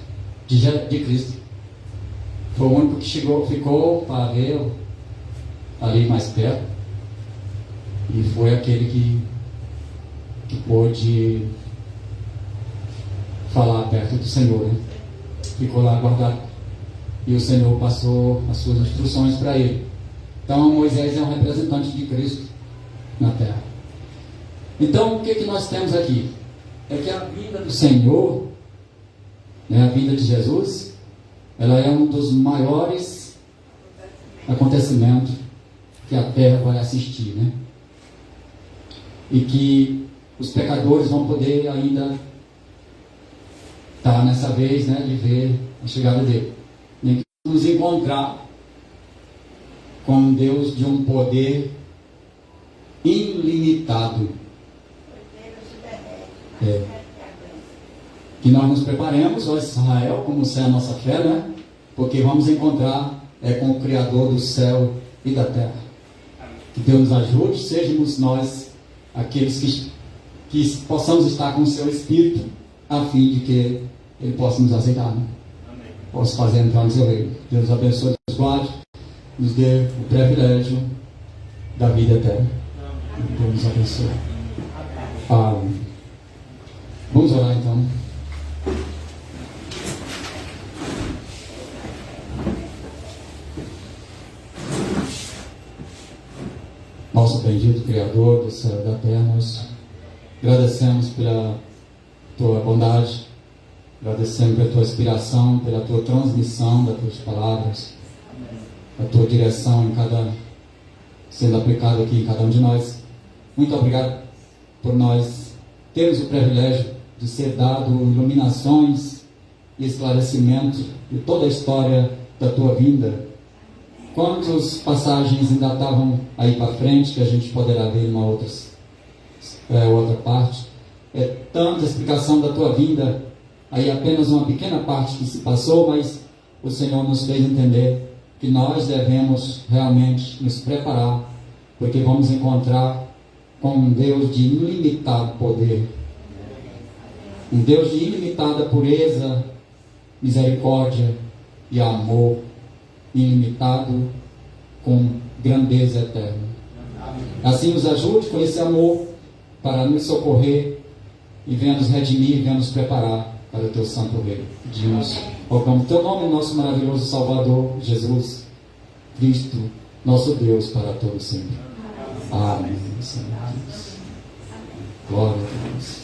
de Cristo. Foi o único que ficou para ver ali mais perto. E foi aquele que pôde falar perto do Senhor, né? Ficou lá guardado. E o Senhor passou as suas instruções para ele. Então Moisés é um representante de Cristo na terra. Então o que nós temos aqui? É que a vinda do Senhor, né, a vinda de Jesus, ela é um dos maiores acontecimentos que a terra vai assistir, né? E que os pecadores vão poder ainda estar nessa vez, né, de ver a chegada dele. nos encontrar com um Deus de um poder ilimitado. Que nós nos preparemos, ó Israel, como se é a nossa fé, né? Porque vamos encontrar com o Criador do céu e da terra. Que Deus nos ajude, sejamos nós aqueles que possamos estar com o seu Espírito, a fim de que Ele possa nos aceitar, né? Possa fazer entrar no seu reino. Deus nos abençoe, nos guarde, nos dê o privilégio da vida eterna. Deus nos abençoe. Amém. Vamos orar então. Nosso bendito Criador do céu e da terra, nós agradecemos pela Tua bondade, agradecemos pela Tua inspiração, pela Tua transmissão das Tuas palavras, a Tua direção sendo aplicada aqui em cada um de nós. Muito obrigado por nós termos o privilégio de ser dado iluminações e esclarecimento de toda a história da Tua vinda. Quantas passagens ainda estavam aí para frente que a gente poderá ver em uma outra parte. Tanta explicação da Tua vinda, aí apenas uma pequena parte que se passou, mas o Senhor nos fez entender que nós devemos realmente nos preparar, porque vamos encontrar com um Deus de ilimitado poder, um Deus de ilimitada pureza, misericórdia e amor, ilimitado, com grandeza eterna. Assim nos ajude com esse amor para nos socorrer e venha nos redimir, venha nos preparar para o Teu santo reino. Pedimos, colocamos Teu nome, nosso maravilhoso Salvador, Jesus Cristo, nosso Deus, para todos sempre. Amém. Glória a Deus.